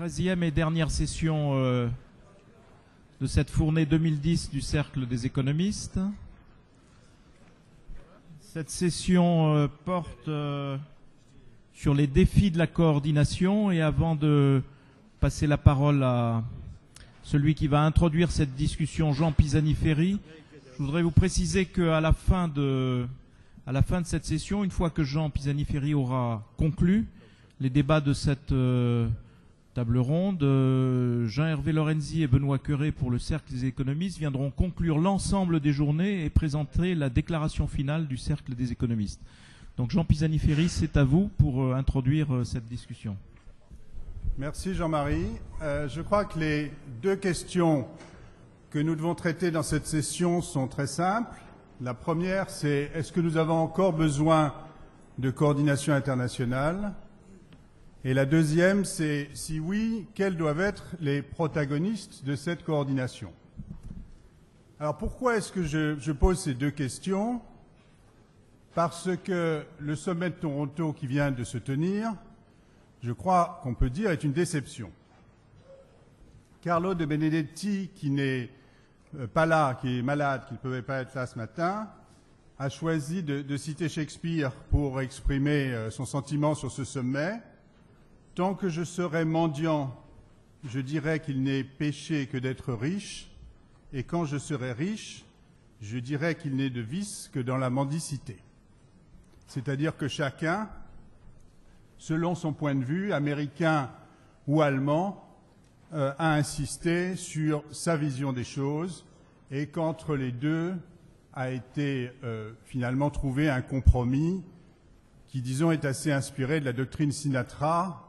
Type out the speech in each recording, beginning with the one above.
13e et dernière session de cette fournée 2010 du Cercle des économistes. Cette session porte sur les défis de la coordination, et avant de passer la parole à celui qui va introduire cette discussion, Jean Pisani-Ferry, je voudrais vous préciser qu'à la fin de cette session, une fois que Jean Pisani-Ferry aura conclu les débats de cette table ronde, Jean-Hervé Lorenzi et Benoît Cœuré pour le Cercle des économistes viendront conclure l'ensemble des journées et présenter la déclaration finale du Cercle des économistes. Donc Jean Pisani-Ferry, c'est à vous pour introduire cette discussion. Merci Jean-Marie. Je crois que les deux questions que nous devons traiter dans cette session sont très simples. La première, c'est est-ce que nous avons encore besoin de coordination internationale ? Et la deuxième, c'est si oui, quels doivent être les protagonistes de cette coordination ? Alors pourquoi est-ce que je pose ces deux questions ? Parce que le sommet de Toronto qui vient de se tenir, je crois qu'on peut dire, est une déception. Carlo De Benedetti, qui n'est pas là, qui est malade, qui ne pouvait pas être là ce matin, a choisi de citer Shakespeare pour exprimer son sentiment sur ce sommet. « Tant que je serai mendiant, je dirai qu'il n'est péché que d'être riche, et quand je serai riche, je dirai qu'il n'est de vice que dans la mendicité. » C'est-à-dire que chacun, selon son point de vue, américain ou allemand, a insisté sur sa vision des choses, et qu'entre les deux a été finalement trouvé un compromis qui, disons, est assez inspiré de la doctrine Sinatra,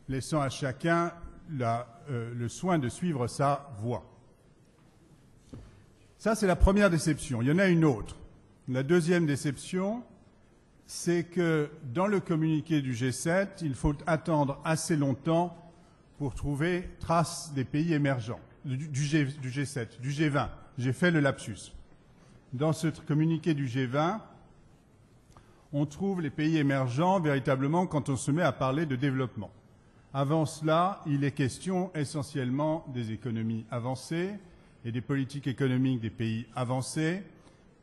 laissant à chacun le soin de suivre sa voie. Ça, c'est la première déception. Il y en a une autre. La deuxième déception, c'est que dans le communiqué du G7, il faut attendre assez longtemps pour trouver trace des pays émergents, du G7, du G20. J'ai fait le lapsus. Dans ce communiqué du G20, on trouve les pays émergents véritablement quand on se met à parler de développement. Avant cela, il est question essentiellement des économies avancées et des politiques économiques des pays avancés.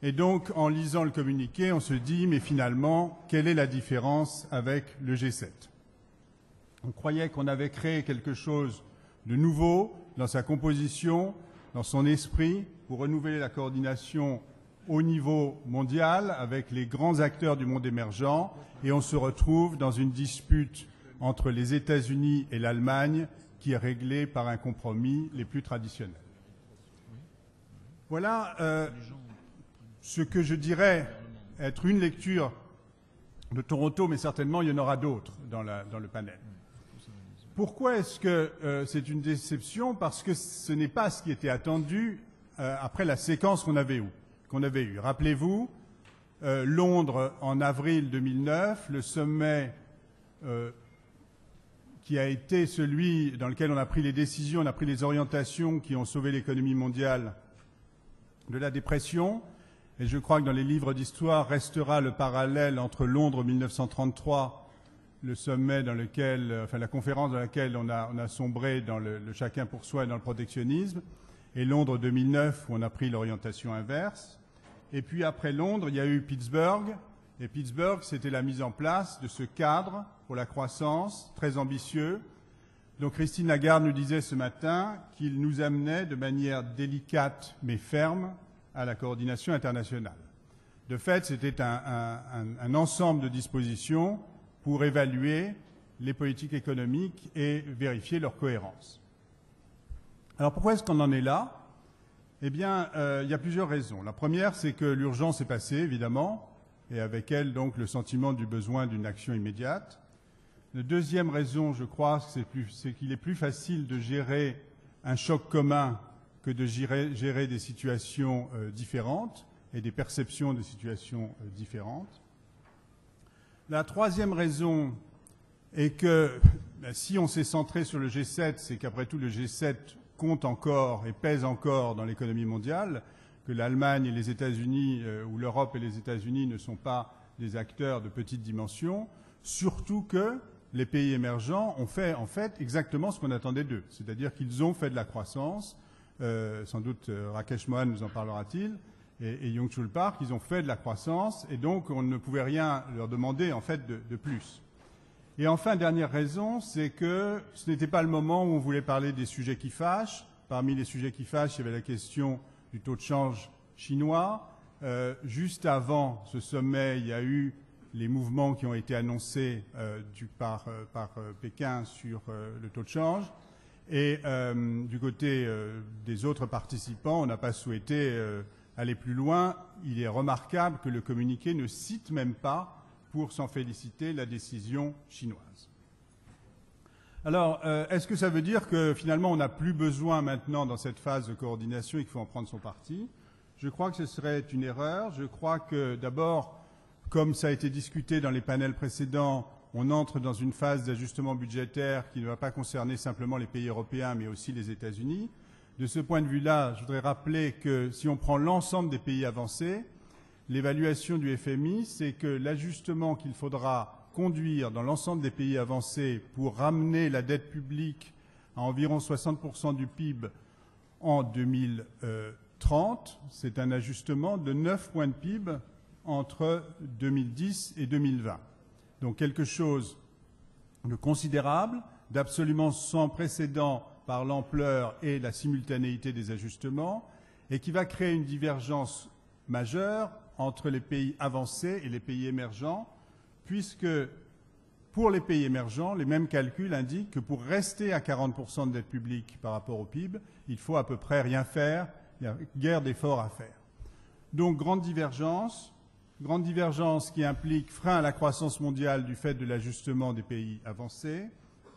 Et donc, en lisant le communiqué, on se dit, mais finalement, quelle est la différence avec le G7 ? On croyait qu'on avait créé quelque chose de nouveau dans sa composition, dans son esprit, pour renouveler la coordination au niveau mondial avec les grands acteurs du monde émergent, et on se retrouve dans une dispute entre les États-Unis et l'Allemagne qui est réglée par un compromis les plus traditionnels. Voilà ce que je dirais être une lecture de Toronto, mais certainement il y en aura d'autres dans le panel. Pourquoi est-ce que c'est une déception ? Parce que ce n'est pas ce qui était attendu après la séquence qu'on avait eue. Rappelez-vous, Londres en avril 2009, le sommet qui a été celui dans lequel on a pris les décisions, on a pris les orientations qui ont sauvé l'économie mondiale de la dépression. Et je crois que dans les livres d'histoire restera le parallèle entre Londres 1933, le sommet dans lequel, la conférence dans laquelle on a sombré dans le chacun pour soi et dans le protectionnisme, et Londres 2009 où on a pris l'orientation inverse. Et puis après Londres, il y a eu Pittsburgh. Et Pittsburgh, c'était la mise en place de ce cadre pour la croissance très ambitieux. Donc Christine Lagarde nous disait ce matin qu'il nous amenait de manière délicate mais ferme à la coordination internationale. De fait, c'était un ensemble de dispositions pour évaluer les politiques économiques et vérifier leur cohérence. Alors pourquoi est-ce qu'on en est là ? Eh bien, il y a plusieurs raisons. La première, c'est que l'urgence est passée, évidemment, et avec elle, donc, le sentiment du besoin d'une action immédiate. La deuxième raison, je crois, c'est qu'il est plus facile de gérer un choc commun que de gérer des situations différentes et des perceptions de situations différentes. La troisième raison est que si on s'est centré sur le G7, c'est qu'après tout, le G7 compte encore et pèse encore dans l'économie mondiale, que l'Allemagne et les États-Unis, ou l'Europe et les États-Unis ne sont pas des acteurs de petite dimension, surtout que les pays émergents ont fait en fait exactement ce qu'on attendait d'eux. C'est-à-dire qu'ils ont fait de la croissance, sans doute Rakesh Mohan nous en parlera-t-il, et Young-Chul Park, ils ont fait de la croissance, et donc on ne pouvait rien leur demander en fait de plus. Et enfin, dernière raison, c'est que ce n'était pas le moment où on voulait parler des sujets qui fâchent. Parmi les sujets qui fâchent, il y avait la question du taux de change chinois. Juste avant ce sommet, il y a eu les mouvements qui ont été annoncés par Pékin sur le taux de change. Et du côté des autres participants, on n'a pas souhaité aller plus loin. Il est remarquable que le communiqué ne cite même pas, pour s'en féliciter, la décision chinoise. Alors, est-ce que ça veut dire que finalement on n'a plus besoin maintenant dans cette phase de coordination et qu'il faut en prendre son parti? Je crois que ce serait une erreur. Je crois que d'abord, comme ça a été discuté dans les panels précédents, on entre dans une phase d'ajustement budgétaire qui ne va pas concerner simplement les pays européens, mais aussi les États-Unis. De ce point de vue-là, je voudrais rappeler que si on prend l'ensemble des pays avancés, l'évaluation du FMI, c'est que l'ajustement qu'il faudra conduire dans l'ensemble des pays avancés pour ramener la dette publique à environ 60% du PIB en 2030, c'est un ajustement de 9 points de PIB entre 2010 et 2020. Donc quelque chose de considérable, d'absolument sans précédent par l'ampleur et la simultanéité des ajustements, et qui va créer une divergence majeure entre les pays avancés et les pays émergents, puisque pour les pays émergents, les mêmes calculs indiquent que pour rester à 40% de dette publique par rapport au PIB, il faut à peu près rien faire, il y a guère d'efforts à faire. Donc grande divergence qui implique frein à la croissance mondiale du fait de l'ajustement des pays avancés,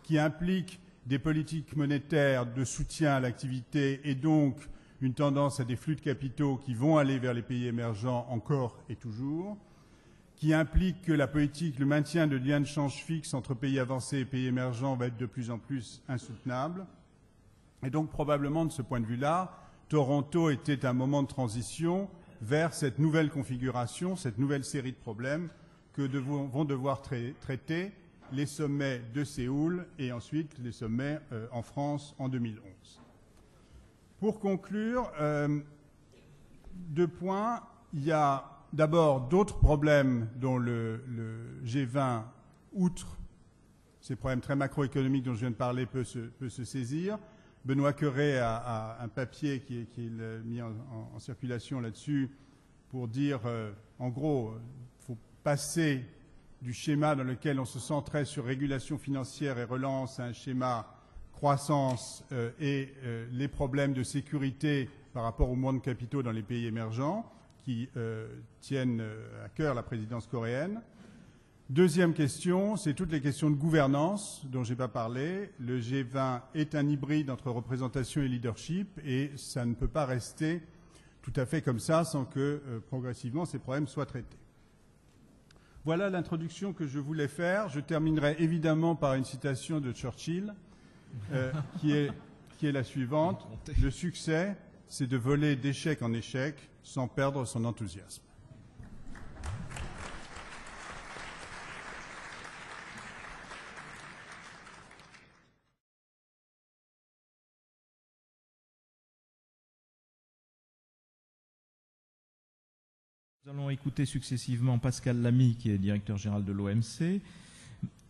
qui implique des politiques monétaires de soutien à l'activité et donc une tendance à des flux de capitaux qui vont aller vers les pays émergents encore et toujours, qui implique que la politique, le maintien de liens de change fixes entre pays avancés et pays émergents va être de plus en plus insoutenable. Et donc probablement de ce point de vue-là, Toronto était un moment de transition vers cette nouvelle configuration, cette nouvelle série de problèmes que vont devoir traiter les sommets de Séoul et ensuite les sommets en France en 2011. Pour conclure, 2 points. Il y a d'abord d'autres problèmes dont le G20, outre ces problèmes très macroéconomiques dont je viens de parler, peut se saisir. Benoît Cœuré a un papier qui est mis en circulation là-dessus pour dire, en gros, il faut passer du schéma dans lequel on se centrait sur régulation financière et relance à un schéma croissance et les problèmes de sécurité par rapport au mouvement de capitaux dans les pays émergents qui tiennent à cœur la présidence coréenne. Deuxième question, c'est toutes les questions de gouvernance dont je n'ai pas parlé. Le G20 est un hybride entre représentation et leadership et ça ne peut pas rester tout à fait comme ça sans que progressivement ces problèmes soient traités. Voilà l'introduction que je voulais faire. Je terminerai évidemment par une citation de Churchill qui est la suivante. Le succès, c'est de voler d'échec en échec sans perdre son enthousiasme. Nous allons écouter successivement Pascal Lamy, qui est directeur général de l'OMC,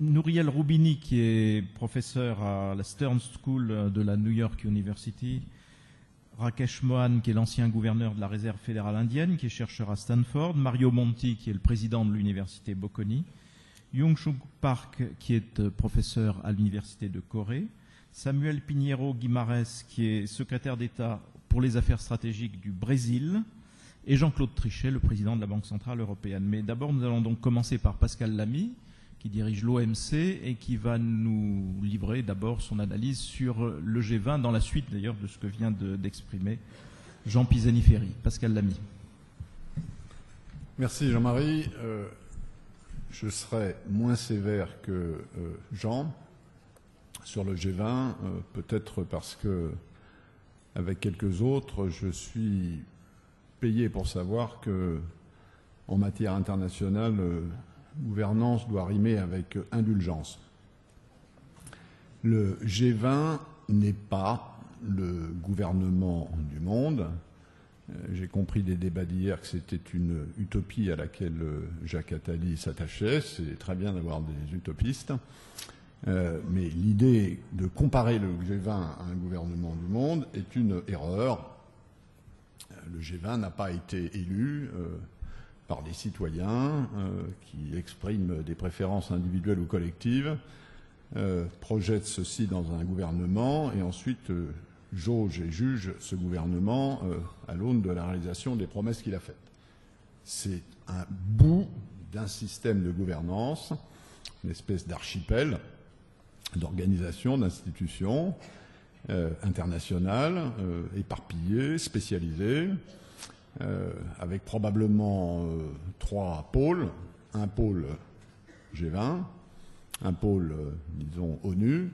Nouriel Roubini, qui est professeur à la Stern School de la New York University, Rakesh Mohan, qui est l'ancien gouverneur de la Réserve fédérale indienne, qui est chercheur à Stanford, Mario Monti, qui est le président de l'université Bocconi, Young-Chul Park, qui est professeur à l'université de Corée, Samuel Pinheiro Guimarães, qui est secrétaire d'État pour les affaires stratégiques du Brésil, et Jean-Claude Trichet, le président de la Banque centrale européenne. Mais d'abord, nous allons donc commencer par Pascal Lamy, qui dirige l'OMC et qui va nous livrer d'abord son analyse sur le G20, dans la suite d'ailleurs de ce que vient d'exprimer Jean Pisani-Ferry. Pascal Lamy. Merci Jean-Marie. Je serai moins sévère que Jean sur le G20, peut-être parce que, avec quelques autres, je suis payé pour savoir que, en matière internationale, gouvernance doit rimer avec indulgence. Le G20 n'est pas le gouvernement du monde. J'ai compris des débats d'hier que c'était une utopie à laquelle Jacques Attali s'attachait. C'est très bien d'avoir des utopistes. Mais l'idée de comparer le G20 à un gouvernement du monde est une erreur. Le G20 n'a pas été élu par des citoyens qui expriment des préférences individuelles ou collectives, projettent ceci dans un gouvernement et ensuite jauge et juge ce gouvernement à l'aune de la réalisation des promesses qu'il a faites. C'est un bout d'un système de gouvernance, une espèce d'archipel, d'organisation, d'institutions internationales, éparpillées, spécialisées, avec probablement 3 pôles. Un pôle G20, un pôle, disons, ONU,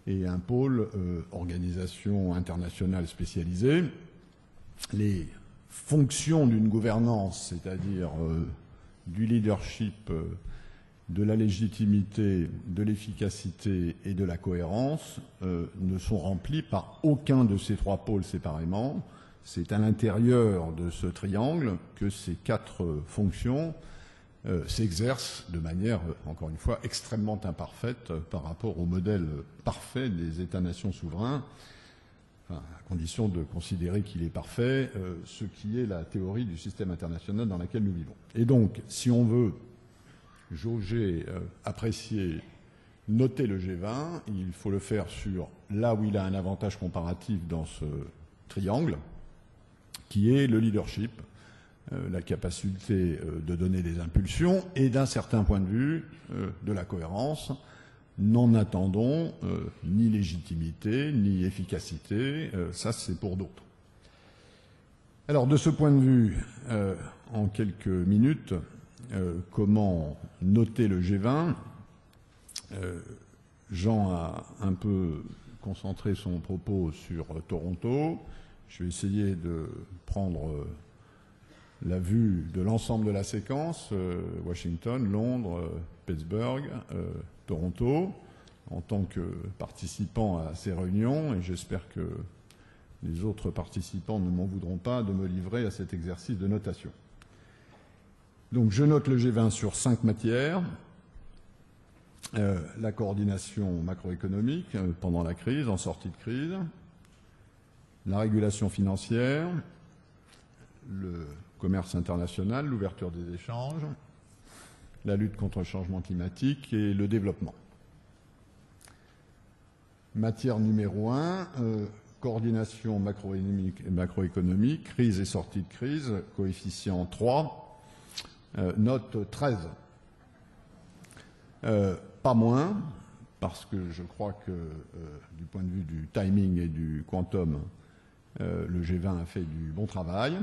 et un pôle organisation internationale spécialisée. Les fonctions d'une gouvernance, c'est-à-dire du leadership, de la légitimité, de l'efficacité et de la cohérence, ne sont remplies par aucun de ces 3 pôles séparément. C'est à l'intérieur de ce triangle que ces 4 fonctions s'exercent de manière, encore une fois, extrêmement imparfaite par rapport au modèle parfait des États-nations souverains, à condition de considérer qu'il est parfait, ce qui est la théorie du système international dans lequel nous vivons. Et donc, si on veut jauger, apprécier, noter le G20, il faut le faire sur là où il a un avantage comparatif dans ce triangle, qui est le leadership, la capacité de donner des impulsions et d'un certain point de vue de la cohérence. N'en attendons ni légitimité, ni efficacité, ça c'est pour d'autres. Alors de ce point de vue, en quelques minutes, comment noter le G20 ? Jean a un peu concentré son propos sur Toronto. Je vais essayer de prendre la vue de l'ensemble de la séquence, Washington, Londres, Pittsburgh, Toronto, en tant que participant à ces réunions, et j'espère que les autres participants ne m'en voudront pas de me livrer à cet exercice de notation. Donc je note le G20 sur 5 matières. La coordination macroéconomique pendant la crise, en sortie de crise, la régulation financière, le commerce international, l'ouverture des échanges, la lutte contre le changement climatique et le développement. Matière numéro 1, coordination macroéconomique, crise et sortie de crise, coefficient 3, note 13. Pas moins, parce que je crois que du point de vue du timing et du quantum, le G20 a fait du bon travail,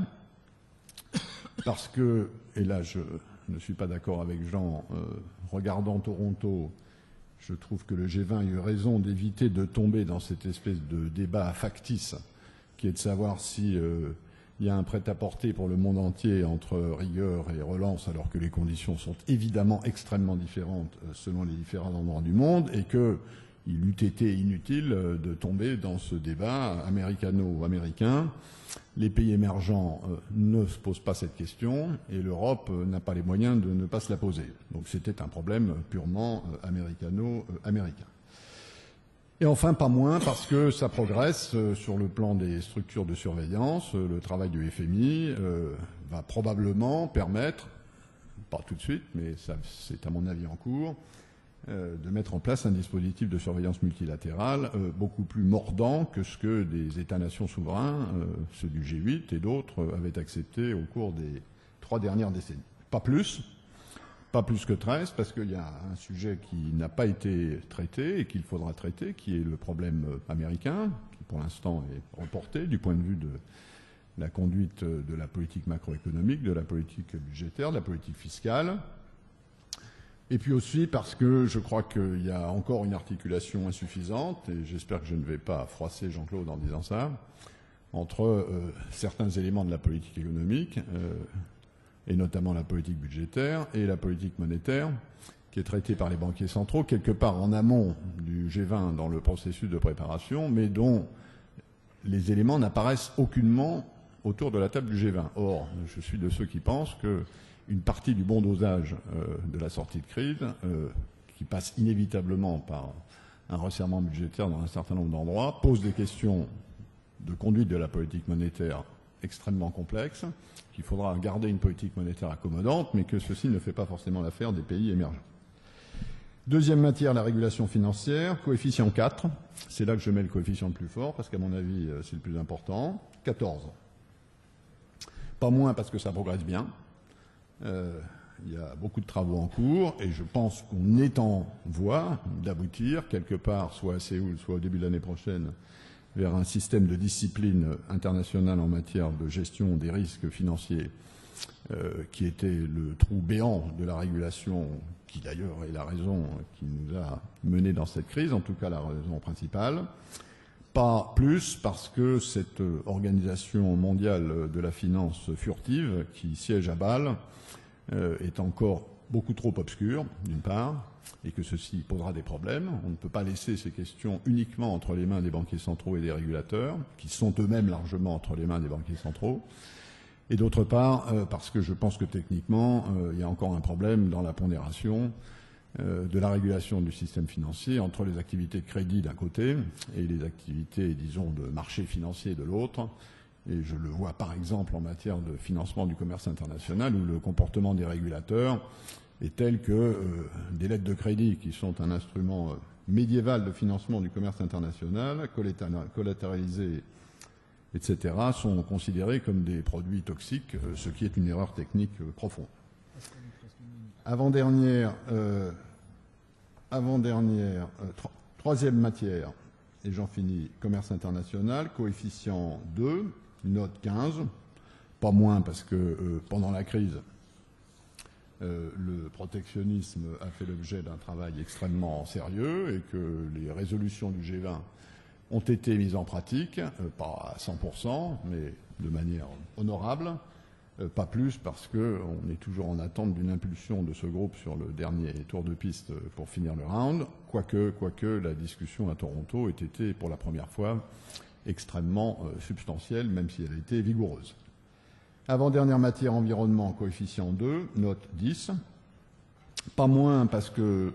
parce que, et là je ne suis pas d'accord avec Jean, regardant Toronto, je trouve que le G20 a eu raison d'éviter de tomber dans cette espèce de débat factice, qui est de savoir si il y a un prêt-à-porter pour le monde entier entre rigueur et relance, alors que les conditions sont évidemment extrêmement différentes selon les différents endroits du monde, et qu'il eût été inutile de tomber dans ce débat américano-américain. Les pays émergents ne se posent pas cette question, et l'Europe n'a pas les moyens de ne pas se la poser. Donc c'était un problème purement américano-américain. Et enfin, pas moins, parce que ça progresse sur le plan des structures de surveillance. Le travail du FMI va probablement permettre, pas tout de suite, mais c'est à mon avis en cours, de mettre en place un dispositif de surveillance multilatérale beaucoup plus mordant que ce que des États-nations souverains, ceux du G8 et d'autres, avaient accepté au cours des 3 dernières décennies. Pas plus que 13, parce qu'il y a un sujet qui n'a pas été traité et qu'il faudra traiter, qui est le problème américain, qui pour l'instant est reporté du point de vue de la conduite de la politique macroéconomique, de la politique budgétaire, de la politique fiscale. Et puis aussi parce que je crois qu'il y a encore une articulation insuffisante, et j'espère que je ne vais pas froisser Jean-Claude en disant ça, entre certains éléments de la politique économique, et notamment la politique budgétaire et la politique monétaire, qui est traité par les banquiers centraux, quelque part en amont du G20 dans le processus de préparation, mais dont les éléments n'apparaissent aucunement autour de la table du G20. Or, je suis de ceux qui pensent qu'une partie du bon dosage de la sortie de crise, qui passe inévitablement par un resserrement budgétaire dans un certain nombre d'endroits, pose des questions de conduite de la politique monétaire extrêmement complexes, qu'il faudra garder une politique monétaire accommodante, mais que ceci ne fait pas forcément l'affaire des pays émergents. Deuxième matière, la régulation financière, coefficient 4. C'est là que je mets le coefficient le plus fort, parce qu'à mon avis, c'est le plus important. 14. Pas moins parce que ça progresse bien. Il y a beaucoup de travaux en cours, et je pense qu'on est en voie d'aboutir, quelque part, soit à Séoul, soit au début de l'année prochaine, vers un système de discipline internationale en matière de gestion des risques financiers, qui était le trou béant de la régulation, qui d'ailleurs est la raison qui nous a menés dans cette crise, en tout cas la raison principale. Pas plus parce que cette organisation mondiale de la finance furtive, qui siège à Bâle, est encore beaucoup trop obscure, d'une part, et que ceci posera des problèmes. On ne peut pas laisser ces questions uniquement entre les mains des banquiers centraux et des régulateurs, qui sont eux-mêmes largement entre les mains des banquiers centraux. Et d'autre part, parce que je pense que techniquement, il y a encore un problème dans la pondération de la régulation du système financier entre les activités de crédit d'un côté et les activités, disons, de marché financier de l'autre. Et je le vois par exemple en matière de financement du commerce international, où le comportement des régulateurs est tel que des lettres de crédit, qui sont un instrument médiéval de financement du commerce international, collatéralisées, etc., sont considérés comme des produits toxiques, ce qui est une erreur technique profonde. Troisième matière, et j'en finis, commerce international, coefficient 2, note 15, pas moins parce que pendant la crise, le protectionnisme a fait l'objet d'un travail extrêmement sérieux et que les résolutions du G20 ont été mises en pratique, pas à 100%, mais de manière honorable, pas plus parce qu'on est toujours en attente d'une impulsion de ce groupe sur le dernier tour de piste pour finir le round, quoique la discussion à Toronto ait été pour la première fois extrêmement substantielle, même si elle a été vigoureuse. Avant-dernière matière, environnement, coefficient 2, note 10. Pas moins parce que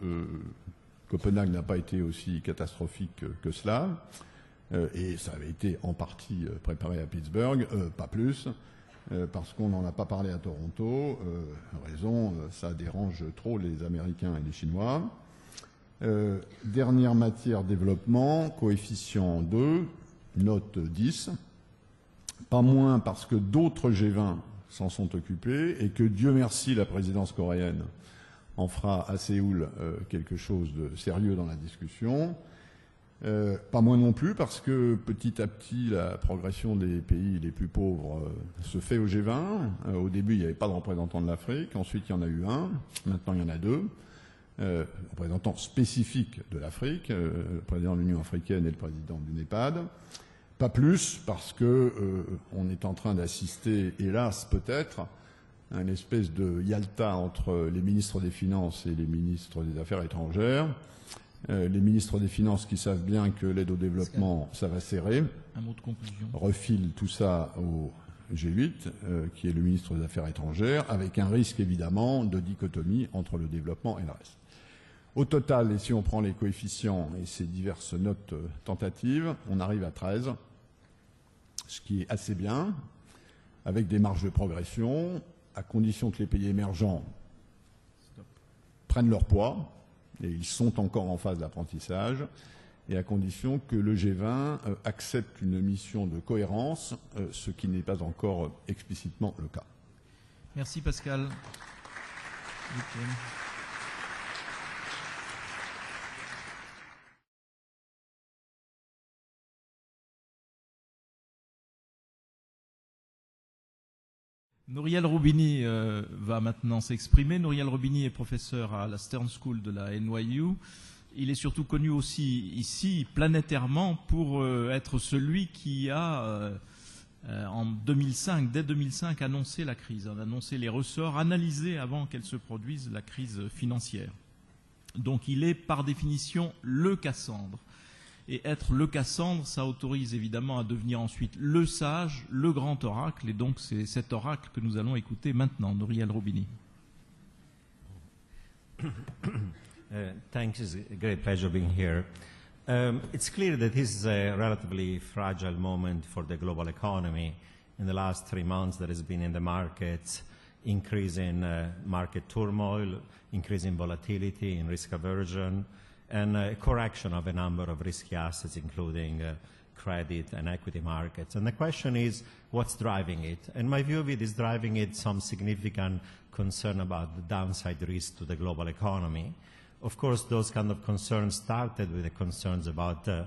Copenhague n'a pas été aussi catastrophique que cela, et ça avait été en partie préparé à Pittsburgh, pas plus, parce qu'on n'en a pas parlé à Toronto, raison, ça dérange trop les Américains et les Chinois. Dernière matière, développement, coefficient 2, note 10. Pas moins parce que d'autres G20 s'en sont occupés et que, Dieu merci, la présidence coréenne en fera à Séoul quelque chose de sérieux dans la discussion. Pas moins non plus parce que petit à petit la progression des pays les plus pauvres se fait au G20. Au début il n'y avait pas de représentant de l'Afrique, ensuite il y en a eu un, maintenant il y en a deux, représentants spécifiques de l'Afrique, le président de l'Union africaine et le président du NEPAD. Pas plus parce que on est en train d'assister, hélas peut-être, à une espèce de Yalta entre les ministres des Finances et les ministres des Affaires étrangères. Les ministres des Finances qui savent bien que l'aide au développement, ça va serrer, un mot de conclusion, refilent tout ça au G8, qui est le ministre des Affaires étrangères, avec un risque évidemment de dichotomie entre le développement et le reste. Au total, et si on prend les coefficients et ces diverses notes tentatives, on arrive à 13, ce qui est assez bien, avec des marges de progression, à condition que les pays émergents prennent leur poids, et ils sont encore en phase d'apprentissage, et à condition que le G20 accepte une mission de cohérence, ce qui n'est pas encore explicitement le cas. Merci Pascal. Nouriel Roubini va maintenant s'exprimer. Nouriel Roubini est professeur à la Stern School de la NYU. Il est surtout connu aussi ici, planétairement, pour être celui qui a, en 2005, dès 2005, annoncé la crise, annoncé les ressorts, analysé avant qu'elle se produise la crise financière. Donc il est par définition le Cassandre. Et être le Cassandre, ça autorise évidemment à devenir ensuite le sage, le grand oracle. Et donc c'est cet oracle que nous allons écouter maintenant, Nouriel Roubini. Thanks, it's a great pleasure being here. It's clear that this is a relatively fragile moment for the global economy. In the last 3 months, there has been in the markets increase in market turmoil, increase in volatility, in risk aversion, and a correction of a number of risky assets, including credit and equity markets. And the question is, what's driving it? And my view of it is driving it some significant concern about the downside risk to the global economy. Of course, those kind of concerns started with the concerns about the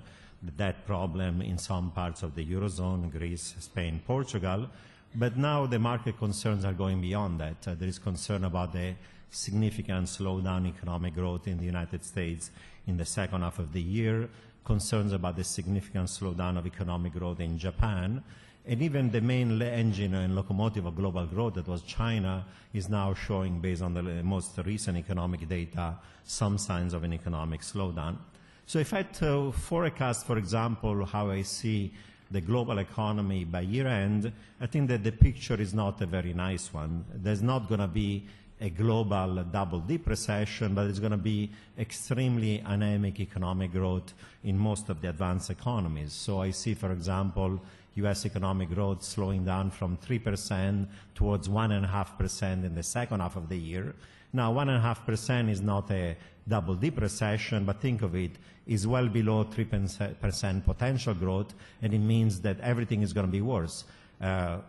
debt problem in some parts of the Eurozone, Greece, Spain, Portugal. But now the market concerns are going beyond that. There is concern about the significant slowdown in economic growth in the United States in the second half of the year, concerns about the significant slowdown of economic growth in Japan, and even the main engine and locomotive of global growth, that was China, is now showing, based on the most recent economic data, some signs of an economic slowdown. So if I had to forecast, for example, how I see the global economy by year-end, I think that the picture is not a very nice one. There's not going to be a global double-dip recession, but it's going to be extremely anemic economic growth in most of the advanced economies. So I see, for example, U.S. economic growth slowing down from 3% towards 1.5% in the second half of the year. Now, 1.5% is not a double-dip recession, but think of it, is well below 3% potential growth, and it means that everything is going to be worse.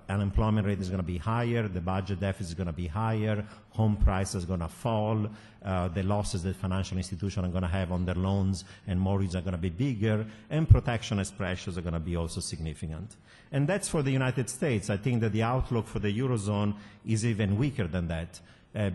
Unemployment rate is going to be higher, the budget deficit is going to be higher, home prices are going to fall, the losses that financial institutions are going to have on their loans and mortgages are going to be bigger, and protectionist pressures are going to be also significant. And that's for the United States. I think that the outlook for the Eurozone is even weaker than that.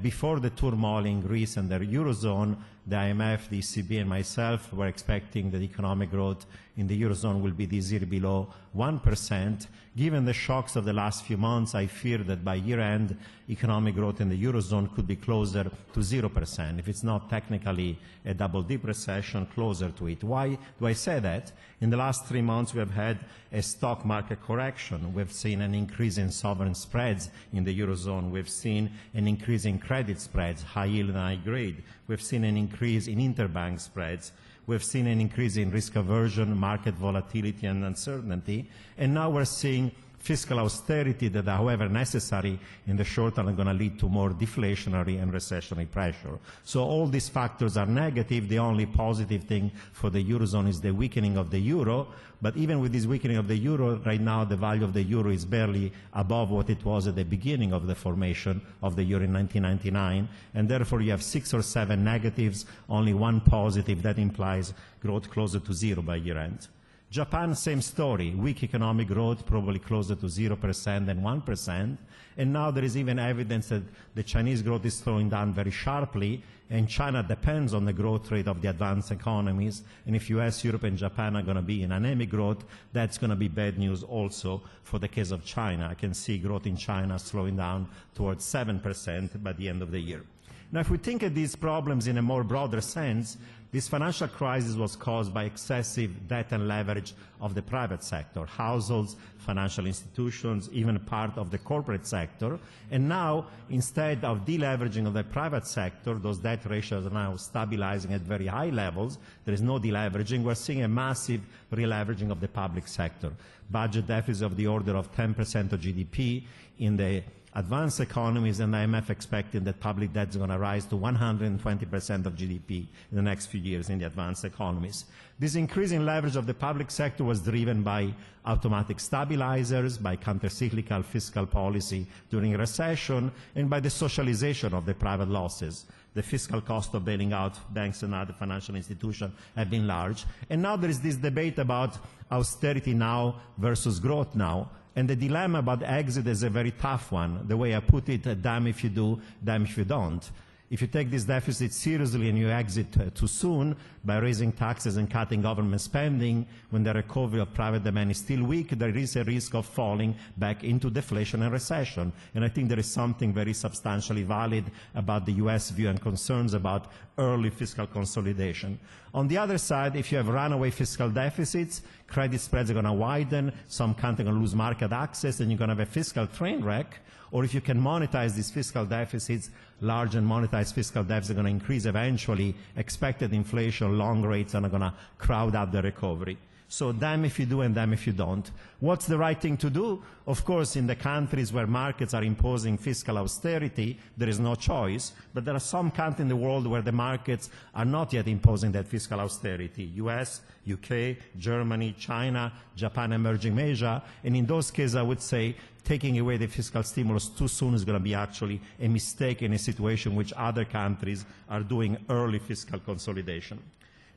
Before the turmoil in Greece and the Eurozone, the IMF, the ECB, and myself were expecting that economic growth in the Eurozone will be this year below 1%. Given the shocks of the last few months, I fear that by year-end, economic growth in the Eurozone could be closer to 0%. If it's not technically a double-dip recession, closer to it. Why do I say that? In the last 3 months, we have had a stock market correction. We've seen an increase in sovereign spreads in the Eurozone. We've seen an increase in credit spreads, high yield and high grade. We've seen an increase in interbank spreads. We've seen an increase in risk aversion, market volatility, and uncertainty. And now we're seeing fiscal austerity that, however necessary in the short term, are going to lead to more deflationary and recessionary pressure. So all these factors are negative. The only positive thing for the Eurozone is the weakening of the euro. But even with this weakening of the euro, right now the value of the euro is barely above what it was at the beginning of the formation of the euro in 1999. And therefore you have 6 or 7 negatives, only 1 positive. That implies growth closer to 0 by year end. Japan, same story, weak economic growth, probably closer to 0% than 1%. And now there is even evidence that the Chinese growth is slowing down very sharply, and China depends on the growth rate of the advanced economies. And if US, Europe, and Japan are going to be in anemic growth, that's going to be bad news also for the case of China. I can see growth in China slowing down towards 7% by the end of the year. Now, if we think of these problems in a more broader sense, this financial crisis was caused by excessive debt and leverage of the private sector, households, financial institutions, even part of the corporate sector. And now, instead of deleveraging of the private sector, those debt ratios are now stabilizing at very high levels. There is no deleveraging. We're seeing a massive releveraging of the public sector. Budget deficits of the order of 10% of GDP in the advanced economies, and IMF expecting that public debt is going to rise to 120% of GDP in the next few years in the advanced economies. This increasing leverage of the public sector was driven by automatic stabilizers, by countercyclical fiscal policy during recession, and by the socialization of the private losses. The fiscal cost of bailing out banks and other financial institutions have been large. And now there is this debate about austerity now versus growth now. And the dilemma about exit is a very tough one. The way I put it, damn if you do, damn if you don't. If you take this deficit seriously and you exit too soon by raising taxes and cutting government spending, when the recovery of private demand is still weak, there is a risk of falling back into deflation and recession. And I think there is something very substantially valid about the US view and concerns about early fiscal consolidation. On the other side, if you have runaway fiscal deficits, credit spreads are going to widen, some countries are going to lose market access, and you're going to have a fiscal train wreck. Or if you can monetize these fiscal deficits, large and monetized fiscal deficits are going to increase eventually. Expected inflation, long rates are going to crowd out the recovery. So damn if you do and damn if you don't. What's the right thing to do? Of course, in the countries where markets are imposing fiscal austerity, there is no choice. But there are some countries in the world where the markets are not yet imposing that fiscal austerity. US, UK, Germany, China, Japan, emerging Asia. And in those cases, I would say taking away the fiscal stimulus too soon is going to be actually a mistake in a situation in which other countries are doing early fiscal consolidation.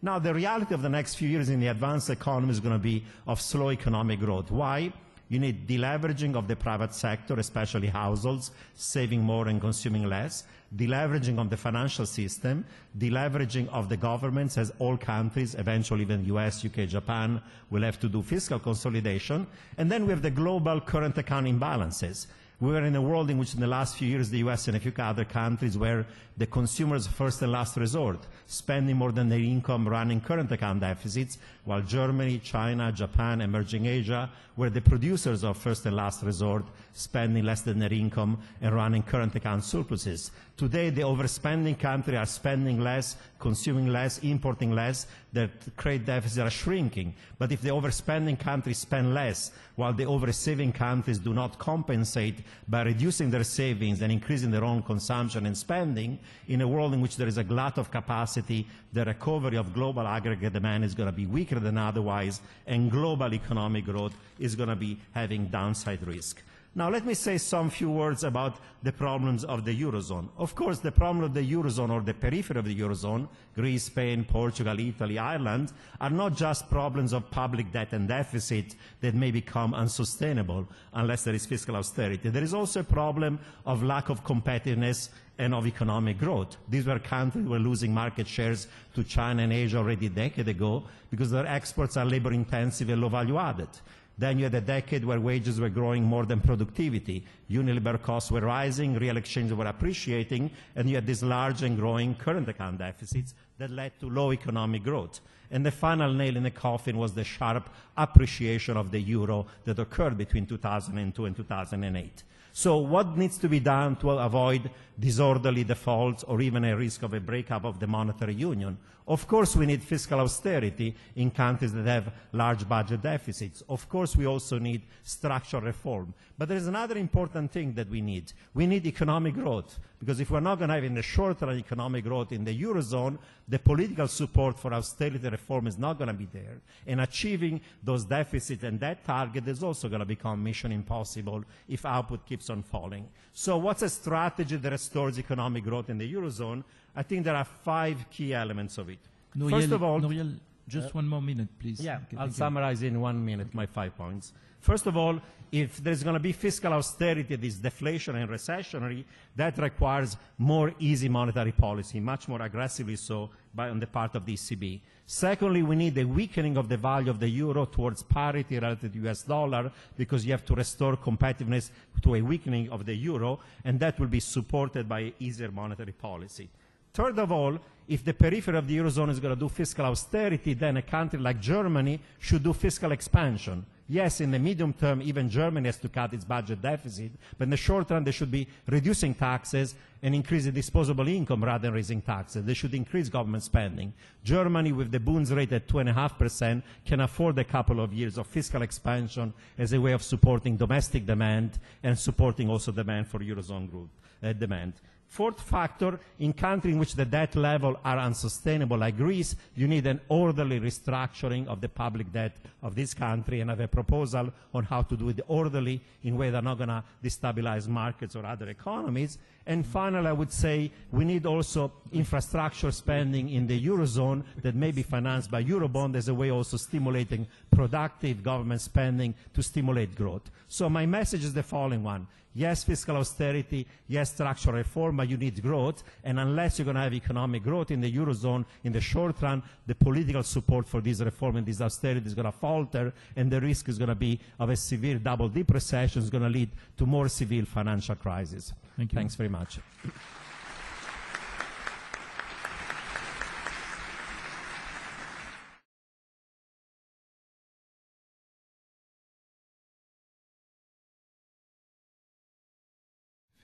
Now, the reality of the next few years in the advanced economy is going to be of slow economic growth. Why? You need deleveraging of the private sector, especially households, saving more and consuming less, deleveraging of the financial system, deleveraging of the governments, as all countries, eventually even US, UK, Japan, will have to do fiscal consolidation. And then we have the global current account imbalances. We were in a world in which in the last few years the US and a few other countries were the consumer's first and last resort, spending more than their income running current account deficits, while Germany, China, Japan, emerging Asia were the producers of first and last resort, spending less than their income and running current account surpluses. Today, the overspending countries are spending less, consuming less, importing less. Their trade deficits are shrinking. But if the overspending countries spend less, while the oversaving countries do not compensate by reducing their savings and increasing their own consumption and spending, in a world in which there is a glut of capacity, the recovery of global aggregate demand is going to be weaker than otherwise, and global economic growth is going to be having downside risk. Now, let me say some few words about the problems of the Eurozone. Of course, the problem of the Eurozone or the periphery of the Eurozone, Greece, Spain, Portugal, Italy, Ireland, are not just problems of public debt and deficit that may become unsustainable unless there is fiscal austerity. There is also a problem of lack of competitiveness and of economic growth. These were countries who were losing market shares to China and Asia already a decade ago because their exports are labor-intensive and low-value added. Then you had a decade where wages were growing more than productivity. Unit labor costs were rising, real exchanges were appreciating, and you had these large and growing current account deficits that led to low economic growth. And the final nail in the coffin was the sharp appreciation of the euro that occurred between 2002 and 2008. So what needs to be done to avoid disorderly defaults or even a risk of a breakup of the monetary union? Of course, we need fiscal austerity in countries that have large budget deficits. Of course, we also need structural reform. But there is another important thing that we need. We need economic growth. Because if we're not going to have in the short run economic growth in the Eurozone, the political support for austerity reform is not going to be there. And achieving those deficit and debt target is also going to become mission impossible if output keeps on falling. So what's a strategy that restores economic growth in the Eurozone? I think there are 5 key elements of it. Nouriel, First of all, Nouriel, just 1 more minute, please. yeah, Okay, I'll thank you. summarize in 1 minute my 5 points. First of all, if there's going to be fiscal austerity, this deflation and recessionary, that requires more easy monetary policy, much more aggressively so on the part of the ECB. Secondly, we need a weakening of the value of the euro towards parity relative to the US dollar, because you have to restore competitiveness to a weakening of the euro, and that will be supported by easier monetary policy. Third of all, if the periphery of the Eurozone is going to do fiscal austerity, then a country like Germany should do fiscal expansion. Yes, in the medium term, even Germany has to cut its budget deficit, but in the short run, they should be reducing taxes and increasing disposable income rather than raising taxes. They should increase government spending. Germany, with the Bund rate at 2.5%, can afford a couple of years of fiscal expansion as a way of supporting domestic demand and supporting also demand for Eurozone group demand. Fourth factor, in countries in which the debt level are unsustainable, like Greece, you need an orderly restructuring of the public debt of this country, and I have a proposal on how to do it orderly in a way that are not going to destabilize markets or other economies. And finally, I would say we need also infrastructure spending in the Eurozone that may be financed by Eurobond as a way also stimulating productive government spending to stimulate growth. So my message is the following one. Yes, fiscal austerity, yes, structural reform, but you need growth. And unless you're going to have economic growth in the Eurozone in the short run, the political support for this reform and this austerity is going to falter, and the risk is going to be of a severe double-dip recession is going to lead to more severe financial crisis. Thank you. Thanks very much.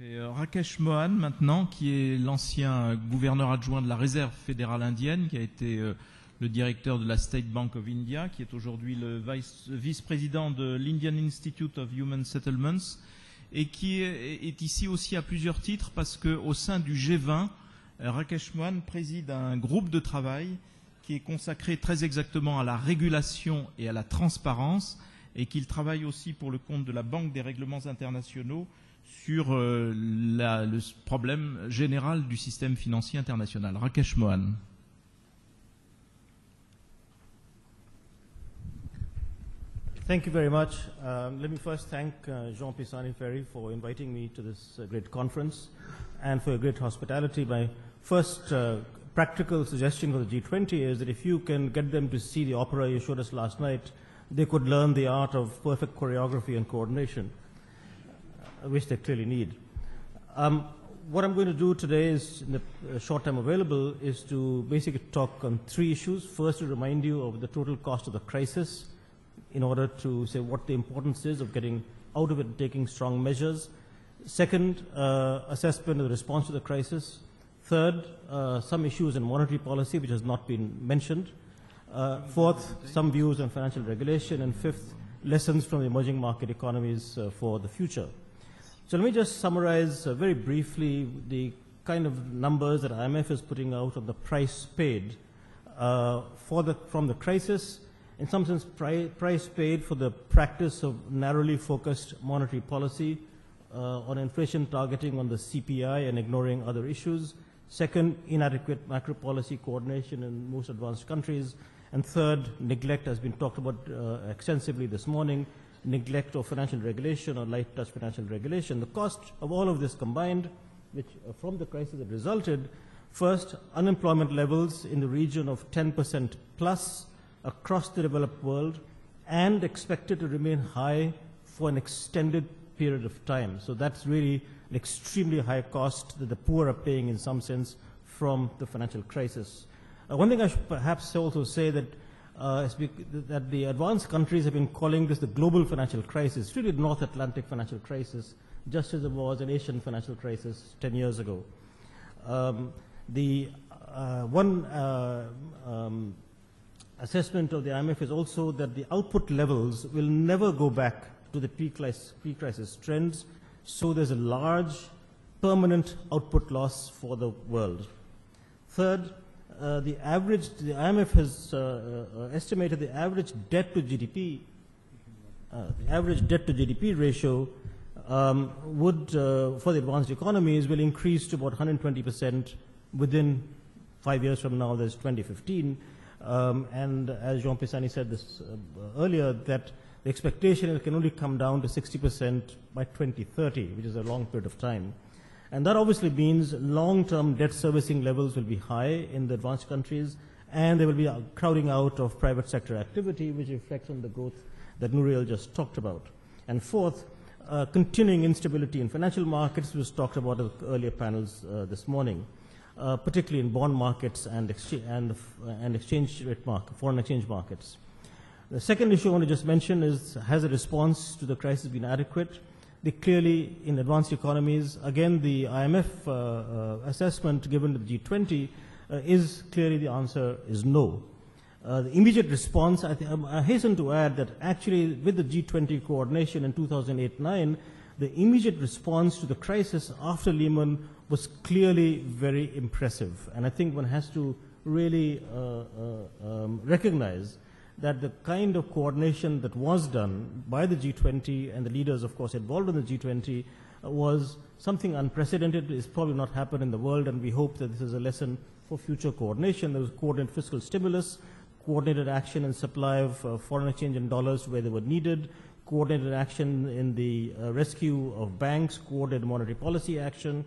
Rakesh Mohan maintenant, qui est l'ancien gouverneur adjoint de la Réserve fédérale indienne, qui a été le directeur de la State Bank of India, qui est aujourd'hui le vice-président de l'Indian Institute of Human Settlements, et qui est ici aussi à plusieurs titres parce qu'au sein du G20, Rakesh Mohan préside un groupe de travail qui est consacré très exactement à la régulation et à la transparence, et qu'il travaille aussi pour le compte de la Banque des règlements internationaux sur le problème général du système financier international. Rakesh Mohan. Thank you very much. Let me first thank Jean Pisani Ferry for inviting me to this great conference and for your great hospitality. My first practical suggestion for the G20 is that if you can get them to see the opera you showed us last night, they could learn the art of perfect choreography and coordination, which they clearly need. What I'm going to do today is, in the short time available, is to basically talk on three issues. First, to remind you of the total cost of the crisis in order to say what the importance is of getting out of it and taking strong measures. Second, assessment of the response to the crisis. Third, some issues in monetary policy which has not been mentioned. Fourth, some views on financial regulation. And fifth, lessons from the emerging market economies for the future. So let me just summarize very briefly the kind of numbers that IMF is putting out of the price paid from the crisis. In some sense, price paid for the practice of narrowly focused monetary policy on inflation targeting on the CPI and ignoring other issues. Second, inadequate macro policy coordination in most advanced countries. And third, neglect has been talked about extensively this morning. Neglect of financial regulation or light touch financial regulation. The cost of all of this combined, which from the crisis that resulted, first, unemployment levels in the region of 10% plus across the developed world and expected to remain high for an extended period of time. So that's really an extremely high cost that the poor are paying in some sense from the financial crisis. One thing I should perhaps also say that that the advanced countries have been calling this the global financial crisis, really the North Atlantic financial crisis, just as it was an Asian financial crisis 10 years ago. Assessment of the IMF is also that the output levels will never go back to the pre-crisis trends, so there's a large permanent output loss for the world. Third, the IMF has estimated the average debt to GDP, ratio would, for the advanced economies, will increase to about 120% within 5 years from now. There's 2015, and as Jean Pisani said this earlier, that the expectation is it can only come down to 60% by 2030, which is a long period of time. And that obviously means long-term debt servicing levels will be high in the advanced countries, and there will be a crowding out of private sector activity, which reflects on the growth that Nouriel just talked about. And fourth, continuing instability in financial markets, which was talked about in earlier panels this morning, particularly in bond markets and exchange rate foreign exchange markets. The second issue I want to just mention is, has the response to the crisis been adequate? Clearly, in advanced economies, again, the IMF assessment given to the G20 is clearly the answer is no. The immediate response, I hasten to add that actually with the G20 coordination in 2008-9, the immediate response to the crisis after Lehman was clearly very impressive. And I think one has to really recognize that the kind of coordination that was done by the G20 and the leaders, of course, involved in the G20 was something unprecedented. It's probably not happened in the world, and we hope that this is a lesson for future coordination. There was coordinated fiscal stimulus, coordinated action in supply of foreign exchange in dollars where they were needed, coordinated action in the rescue of banks, coordinated monetary policy action.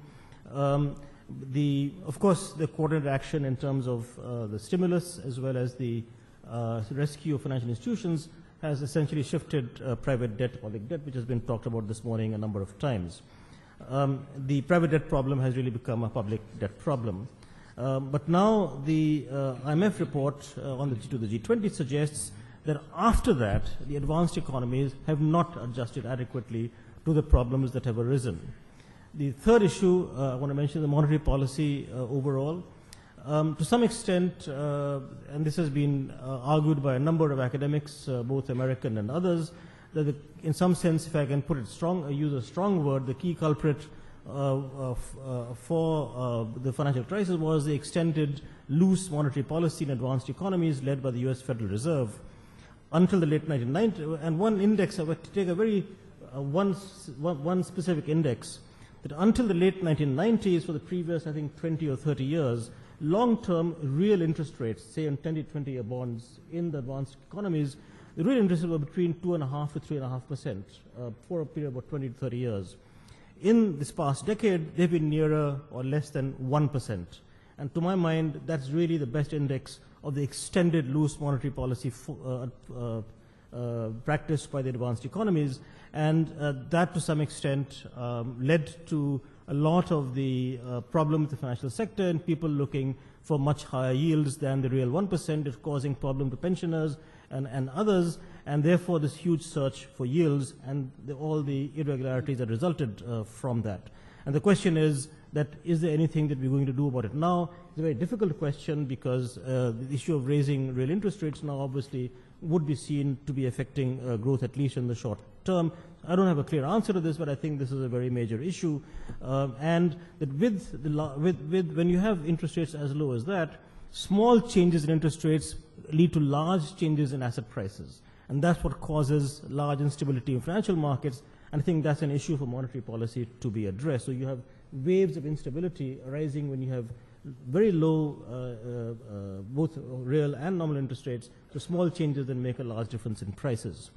Of course, the coordinated action in terms of the stimulus as well as the rescue of financial institutions has essentially shifted private debt, public debt, which has been talked about this morning a number of times. The private debt problem has really become a public debt problem. But now the IMF report to the G20 suggests that after that, the advanced economies have not adjusted adequately to the problems that have arisen. The third issue I want to mention is the monetary policy overall. To some extent, and this has been argued by a number of academics, both American and others, that in some sense, if I can put it use a strong word, the key culprit for the financial crisis was the extended loose monetary policy in advanced economies led by the US Federal Reserve until the late 1990s. And one index, I would take a very one specific index, that until the late 1990s, for the previous, I think, 20 or 30 years, long-term real interest rates, say on 10 to 20-year bonds in the advanced economies, the real interest rates were between 2.5% to 3.5% for a period of about 20 to 30 years. In this past decade, they've been nearer or less than 1%. And to my mind, that's really the best index of the extended loose monetary policy practiced by the advanced economies. And that, to some extent, led to a lot of the problem with the financial sector and people looking for much higher yields than the real 1%. It's causing problem to pensioners and others, and therefore this huge search for yields and all the irregularities that resulted from that. And the question is that, is there anything that we're going to do about it now? It's a very difficult question because the issue of raising real interest rates now obviously would be seen to be affecting growth, at least in the short term. I don't have a clear answer to this, but I think this is a very major issue. And that when you have interest rates as low as that, small changes in interest rates lead to large changes in asset prices. And that's what causes large instability in financial markets. And I think that's an issue for monetary policy to be addressed. So you have waves of instability arising when you have very low both real and nominal interest rates. So small changes then make a large difference in prices.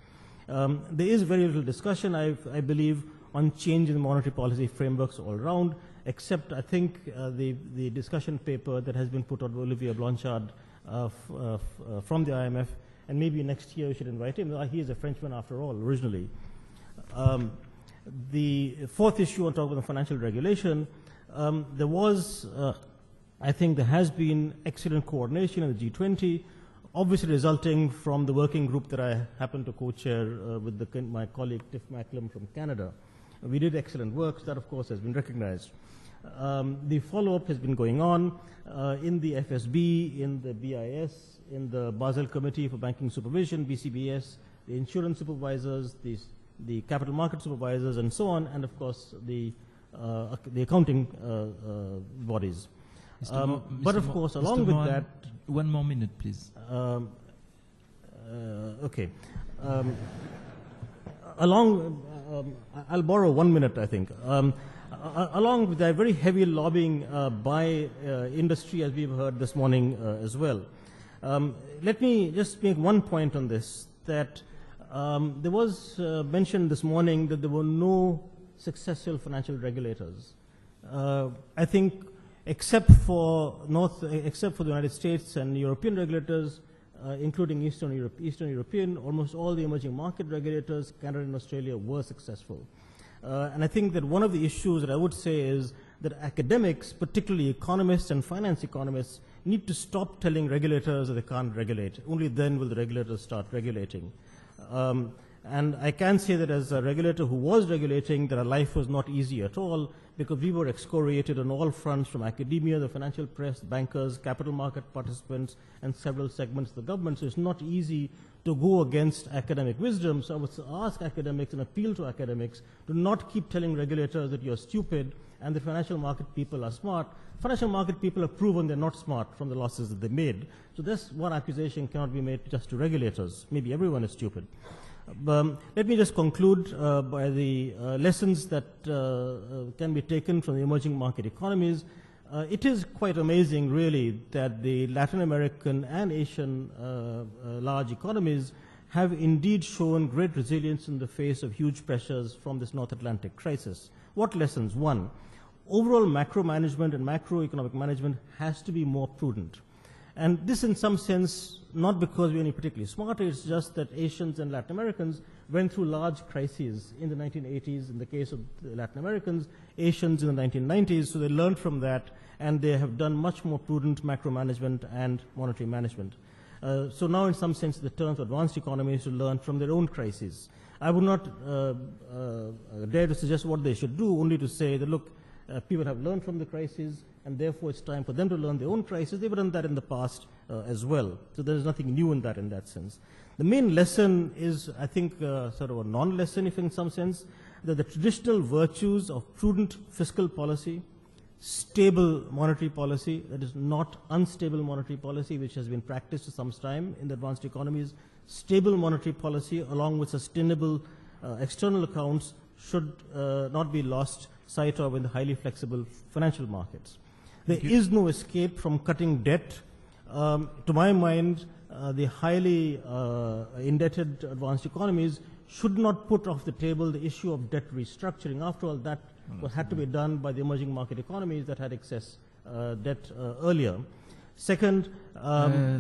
There is very little discussion, I believe, on change in monetary policy frameworks all around, except I think the discussion paper that has been put out by Olivier Blanchard from the IMF, and maybe next year we should invite him. He is a Frenchman after all, originally. The fourth issue on top of the financial regulation, there was, I think there has been excellent coordination in the G20, obviously resulting from the working group that I happen to co-chair with my colleague Tiff Macklem from Canada. We did excellent work. That, of course, has been recognized. The follow-up has been going on in the FSB, in the BIS, in the Basel Committee for Banking Supervision, BCBS, the insurance supervisors, the capital market supervisors, and so on, and, of course, the accounting bodies. But, of course, along with that... One more minute, please. Okay. I'll borrow 1 minute, I think. Along with that very heavy lobbying by industry, as we've heard this morning as well. Let me just make one point on this, that there was mentioned this morning that there were no successful financial regulators. I think except for the United States and European regulators, including Eastern European, almost all the emerging market regulators, Canada and Australia, were successful. And I think that one of the issues that I would say is that academics, particularly economists and finance economists, need to stop telling regulators that they can't regulate. Only then will the regulators start regulating. And I can say that as a regulator who was regulating, that our life was not easy at all, because we were excoriated on all fronts, from academia, the financial press, bankers, capital market participants, and several segments of the government. So it's not easy to go against academic wisdom. So I would ask academics and appeal to academics to not keep telling regulators that you're stupid and the financial market people are smart. Financial market people have proven they're not smart from the losses that they made. So this one accusation cannot be made just to regulators. Maybe everyone is stupid. Let me just conclude by the lessons that can be taken from the emerging market economies. it is quite amazing, really, that the Latin American and Asian large economies have indeed shown great resilience in the face of huge pressures from this North Atlantic crisis. What lessons? One, overall macro management and macroeconomic management has to be more prudent. And this, in some sense, not because we're any particularly smarter, it's just that Asians and Latin Americans went through large crises in the 1980s, in the case of the Latin Americans, Asians in the 1990s, so they learned from that, and they have done much more prudent macro management and monetary management. So now, in some sense, the turn for advanced economies to learn from their own crises. I would not dare to suggest what they should do, only to say that, look, people have learned from the crisis, and therefore it's time for them to learn their own crisis. They've done that in the past as well. So there's nothing new in that sense. The main lesson is, I think, sort of a non-lesson, if in some sense, that the traditional virtues of prudent fiscal policy, stable monetary policy, that is not unstable monetary policy, which has been practiced for some time in the advanced economies, stable monetary policy along with sustainable external accounts should not be lost sight of in the highly flexible financial markets. There is no escape from cutting debt. To my mind, the highly indebted advanced economies should not put off the table the issue of debt restructuring. After all, that had to be done by the emerging market economies that had excess debt earlier. Second,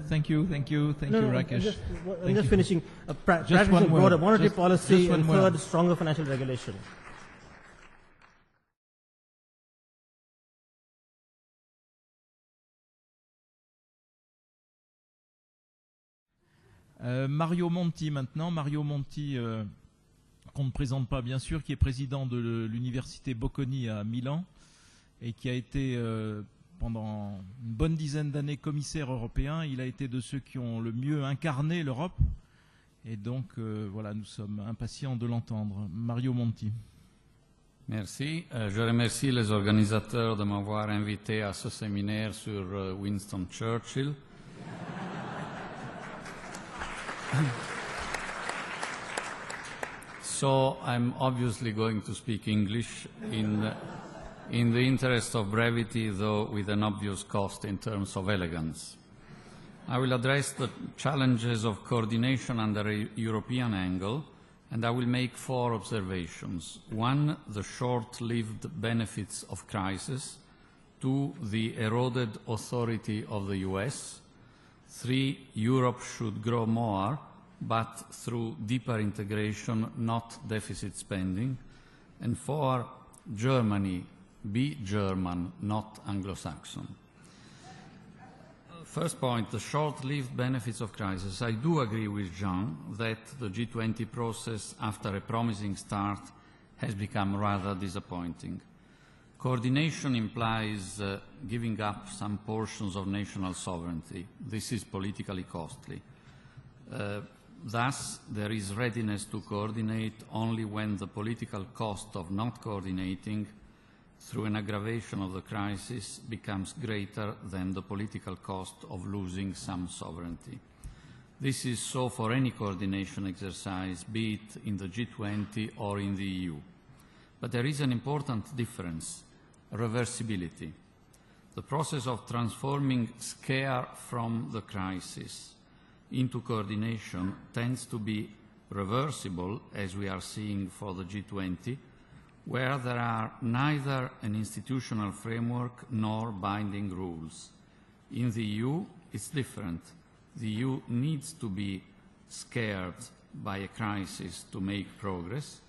thank you, Rakesh. I'm just finishing. Practicing broader monetary policy, and third, stronger financial regulation. Mario Monti maintenant. Mario Monti, qu'on ne présente pas bien sûr, qui est président de l'université Bocconi à Milan et qui a été pendant une bonne dizaine d'années commissaire européen. Il a été de ceux qui ont le mieux incarné l'Europe et donc voilà, nous sommes impatients de l'entendre. Mario Monti. Merci. Je remercie les organisateurs de m'avoir invité à ce séminaire sur Winston Churchill. So I'm obviously going to speak English in the interest of brevity, though with an obvious cost in terms of elegance. I will address the challenges of coordination under a European angle, and I will make 4 observations. 1, the short-lived benefits of crisis. 2, the eroded authority of the US. 3, Europe should grow more, but through deeper integration, not deficit spending. And 4, Germany, be German, not Anglo-Saxon. First point, the short-lived benefits of crisis. I do agree with Jean that the G20 process, after a promising start, has become rather disappointing. Coordination implies giving up some portions of national sovereignty. This is politically costly. Thus, there is readiness to coordinate only when the political cost of not coordinating through an aggravation of the crisis becomes greater than the political cost of losing some sovereignty. This is so for any coordination exercise, be it in the G20 or in the EU. But there is an important difference. Reversibility. The process of transforming scare from the crisis into coordination tends to be reversible, as we are seeing for the G20, where there are neither an institutional framework nor binding rules. In the EU, it's different. The EU needs to be scared by a crisis to make progress,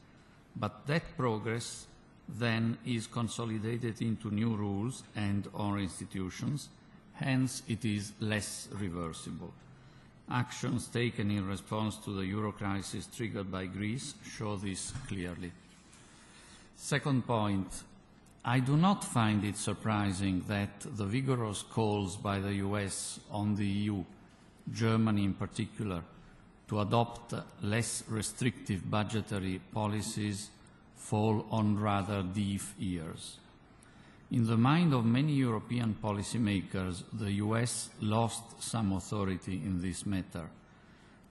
but that progress then is consolidated into new rules and or institutions, hence it is less reversible. Actions taken in response to the euro crisis triggered by Greece show this clearly. Second point, I do not find it surprising that the vigorous calls by the US on the EU, Germany in particular, to adopt less restrictive budgetary policies fall on rather deaf ears. In the mind of many European policymakers, the US lost some authority in this matter.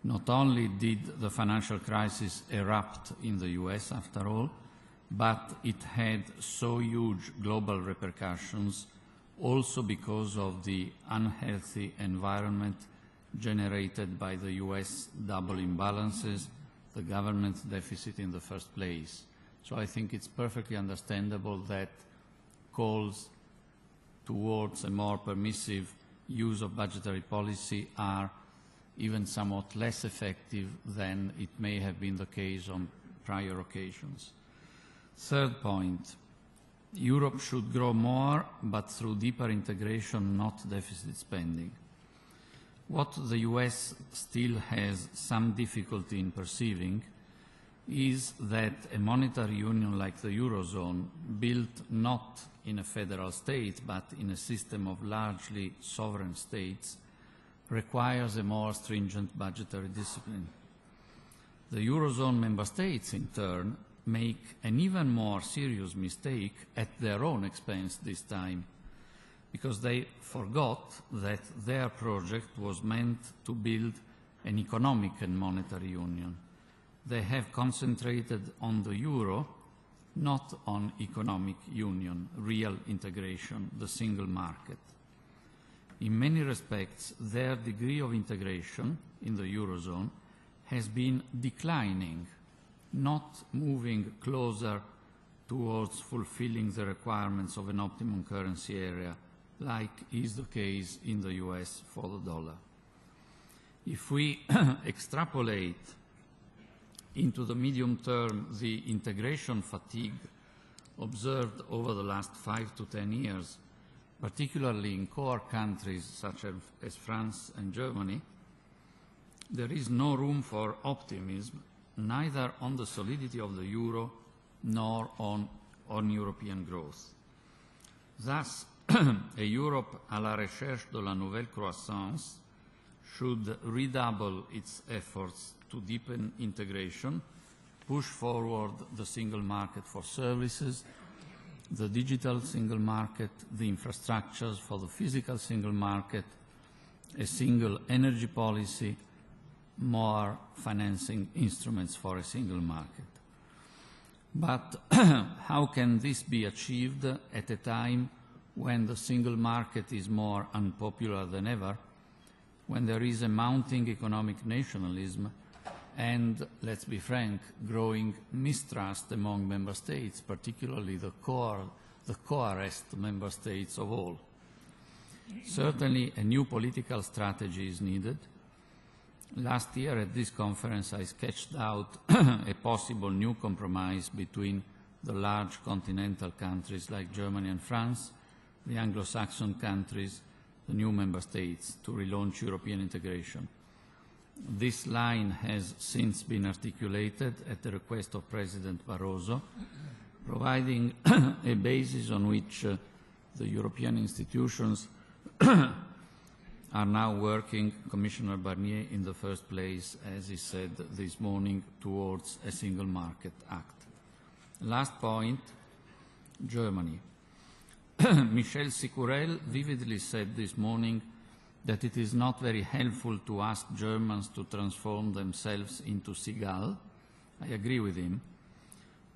Not only did the financial crisis erupt in the US, after all, but it had so huge global repercussions, also because of the unhealthy environment generated by the US double imbalances, the government deficit in the first place. So I think it's perfectly understandable that calls towards a more permissive use of budgetary policy are even somewhat less effective than it may have been the case on prior occasions. Third point, Europe should grow more, but through deeper integration, not deficit spending. What the US still has some difficulty in perceiving is that a monetary union like the Eurozone, built not in a federal state but in a system of largely sovereign states, requires a more stringent budgetary discipline. The Eurozone member states, in turn, make an even more serious mistake at their own expense this time, because they forgot that their project was meant to build an economic and monetary union. They have concentrated on the euro, not on economic union, real integration, the single market. In many respects, their degree of integration in the Eurozone has been declining, not moving closer towards fulfilling the requirements of an optimum currency area, like is the case in the US for the dollar. If we extrapolate into the medium term the integration fatigue observed over the last 5 to 10 years, particularly in core countries such as France and Germany, there is no room for optimism, neither on the solidity of the euro nor on European growth. Thus, a Europe à la recherche de la nouvelle croissance should redouble its efforts to deepen integration, push forward the single market for services, the digital single market, the infrastructures for the physical single market, a single energy policy, more financing instruments for a single market. But how can this be achieved at a time when the single market is more unpopular than ever, when there is a mounting economic nationalism and, let's be frank, growing mistrust among member states, particularly the poorest member states of all? Certainly a new political strategy is needed. Last year at this conference I sketched out a possible new compromise between the large continental countries like Germany and France, the Anglo-Saxon countries, the new member states, to relaunch European integration. This line has since been articulated at the request of President Barroso, providing a basis on which the European institutions are now working, Commissioner Barnier in the first place, as he said this morning, towards a Single Market Act. Last point, Germany. Michel Sicurel vividly said this morning that it is not very helpful to ask Germans to transform themselves into seagull. I agree with him.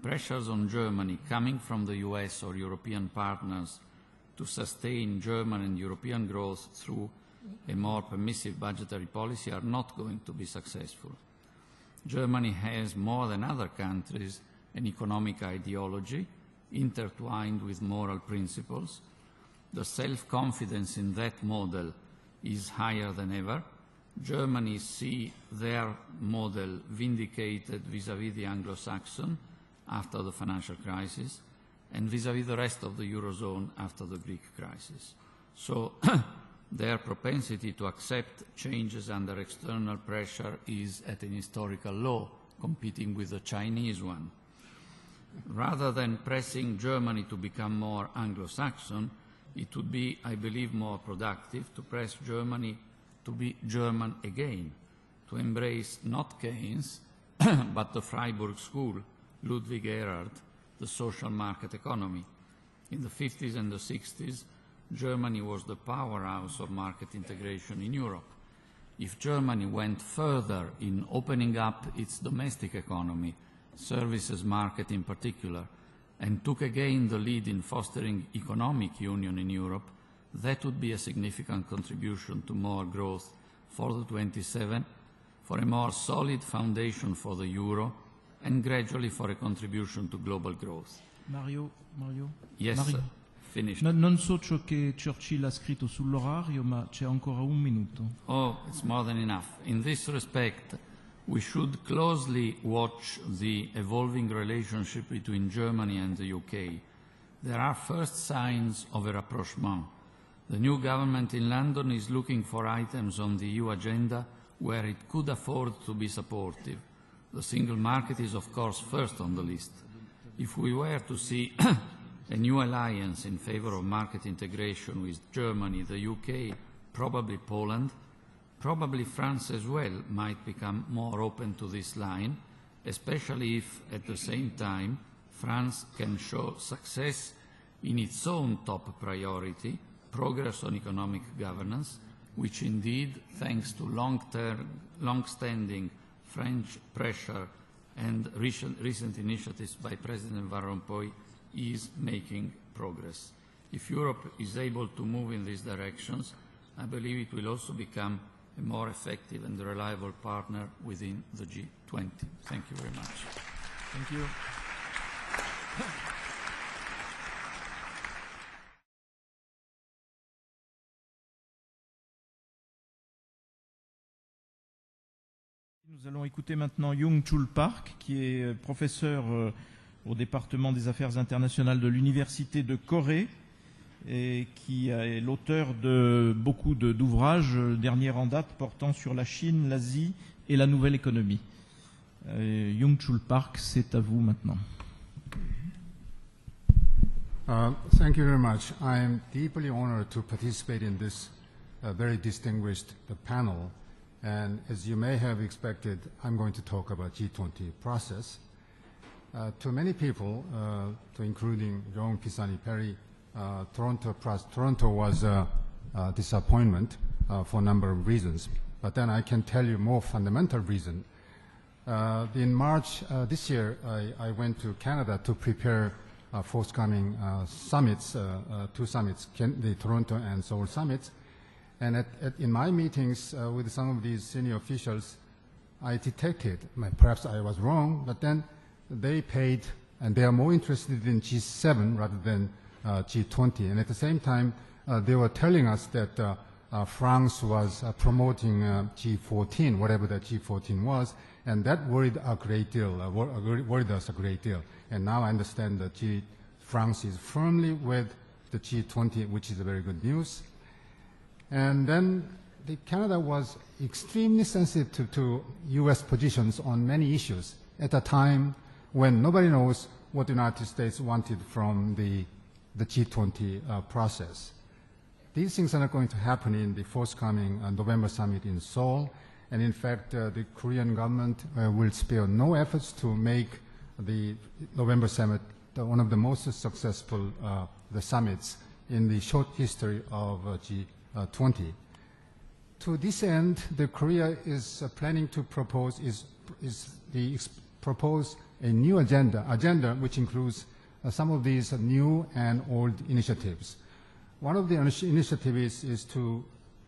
Pressures on Germany coming from the US or European partners to sustain German and European growth through a more permissive budgetary policy are not going to be successful. Germany has, more than other countries, an economic ideology intertwined with moral principles. The self-confidence in that model is higher than ever. Germany see their model vindicated vis-à-vis the Anglo-Saxon after the financial crisis and vis-à-vis the rest of the Eurozone after the Greek crisis. So their propensity to accept changes under external pressure is at an historical low, competing with the Chinese one. Rather than pressing Germany to become more Anglo-Saxon, it would be, I believe, more productive to press Germany to be German again, to embrace not Keynes, but the Freiburg School, Ludwig Erhard, the social market economy. In the 50s and the 60s, Germany was the powerhouse of market integration in Europe. If Germany went further in opening up its domestic economy, services market in particular, and took again the lead in fostering economic union in Europe, That would be a significant contribution to more growth for the 27, for a more solid foundation for the euro, and gradually for a contribution to global growth. Mario? Yes, Mario. sir. Finished. Non so ciò che Churchill ha scritto sull'orario, ma c'è ancora un minuto. Oh, it's more than enough. In this respect, we should closely watch the evolving relationship between Germany and the UK. There are first signs of a rapprochement. The new government in London is looking for items on the EU agenda where it could afford to be supportive. The single market is, of course, first on the list. If we were to see a new alliance in favor of market integration with Germany, the UK, probably Poland, probably France as well might become more open to this line, especially if, at the same time, France can show success in its own top priority, progress on economic governance, which indeed, thanks to long-standing French pressure and recent initiatives by President Van Rompuy, is making progress. If Europe is able to move in these directions, I believe it will also become a more effective and reliable partner within the G20. Thank you very much. Thank you. Nous allons écouter maintenant Young-Chul Park, qui est professeur au département des affaires internationales de l'Université de Corée et qui est l'auteur de beaucoup d'ouvrages, dernier en date, portant sur la Chine, l'Asie et la nouvelle économie. Young-Chul Park, c'est à vous maintenant. Thank you very much. I am deeply honored to participate in this very distinguished panel. And as you may have expected, I'm going to talk about G20 process. To many people, to including Jong Pisani-Perry, Toronto was a disappointment for a number of reasons. But then I can tell you more fundamental reason. In March this year, I went to Canada to prepare forthcoming summits, two summits, the Toronto and Seoul summits. And in my meetings with some of these senior officials, I detected, perhaps I was wrong, but then they paid, and they are more interested in G7 rather than G20. And at the same time, they were telling us that France was promoting G14, whatever that G14 was, and that worried a great deal, worried us a great deal. And now I understand that France is firmly with the G20, which is a very good news. And then Canada was extremely sensitive to U.S. positions on many issues at a time when nobody knows what the United States wanted from the G20 process. These things are not going to happen in the forthcoming November summit in Seoul. And in fact, the Korean government will spare no efforts to make the November summit one of the most successful the summits in the short history of G20. To this end, the Korea is planning to propose propose a new agenda which includes some of these new and old initiatives. One of the initiatives is to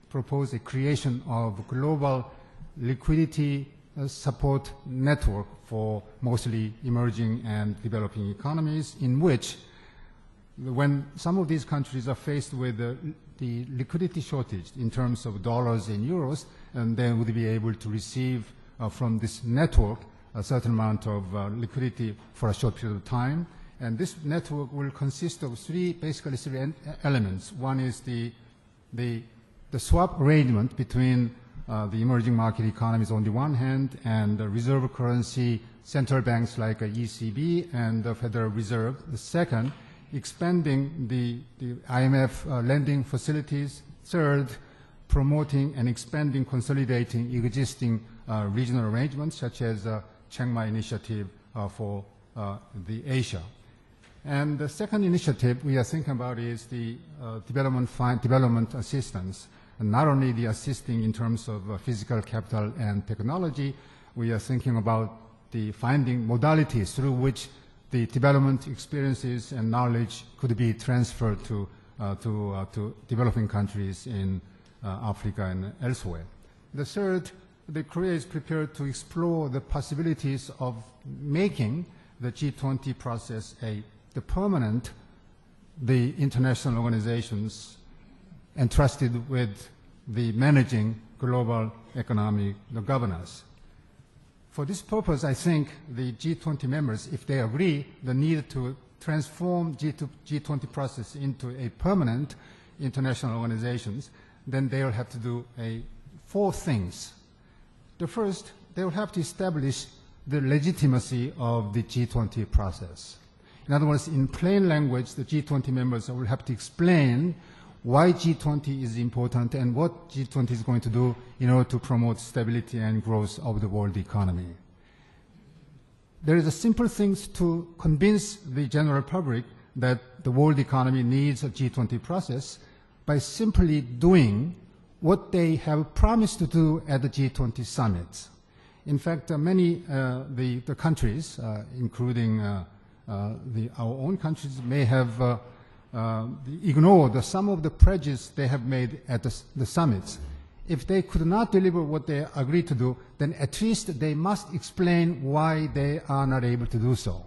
propose a creation of global liquidity support network for mostly emerging and developing economies, in which when some of these countries are faced with the liquidity shortage in terms of dollars and euros, and they would be able to receive from this network a certain amount of liquidity for a short period of time. And this network will consist of basically three elements. One is the swap arrangement between the emerging market economies on the one hand and the reserve currency central banks like ECB and the Federal Reserve. The second, expanding the IMF lending facilities. Third, promoting and expanding, consolidating existing regional arrangements such as Chiang Mai Initiative for the Asia. And the second initiative we are thinking about is the development assistance. And not only the assisting in terms of physical capital and technology, we are thinking about the finding modalities through which the development experiences and knowledge could be transferred to to developing countries in Africa and elsewhere. The third, Korea is prepared to explore the possibilities of making the G20 process the permanent, the international organizations entrusted with the managing global economic governance. For this purpose, I think the G20 members, if they agree the need to transform G20 process into a permanent international organizations, then they will have to do 4 things. The first, they will have to establish the legitimacy of the G20 process. In other words, in plain language, the G20 members will have to explain why G20 is important and what G20 is going to do in order to promote stability and growth of the world economy. There is a simple thing to convince the general public that the world economy needs a G20 process by simply doing what they have promised to do at the G20 summits. In fact, many the countries, including our own countries, may have ignored some of the pledges they have made at the summits. If they could not deliver what they agreed to do, then at least they must explain why they are not able to do so.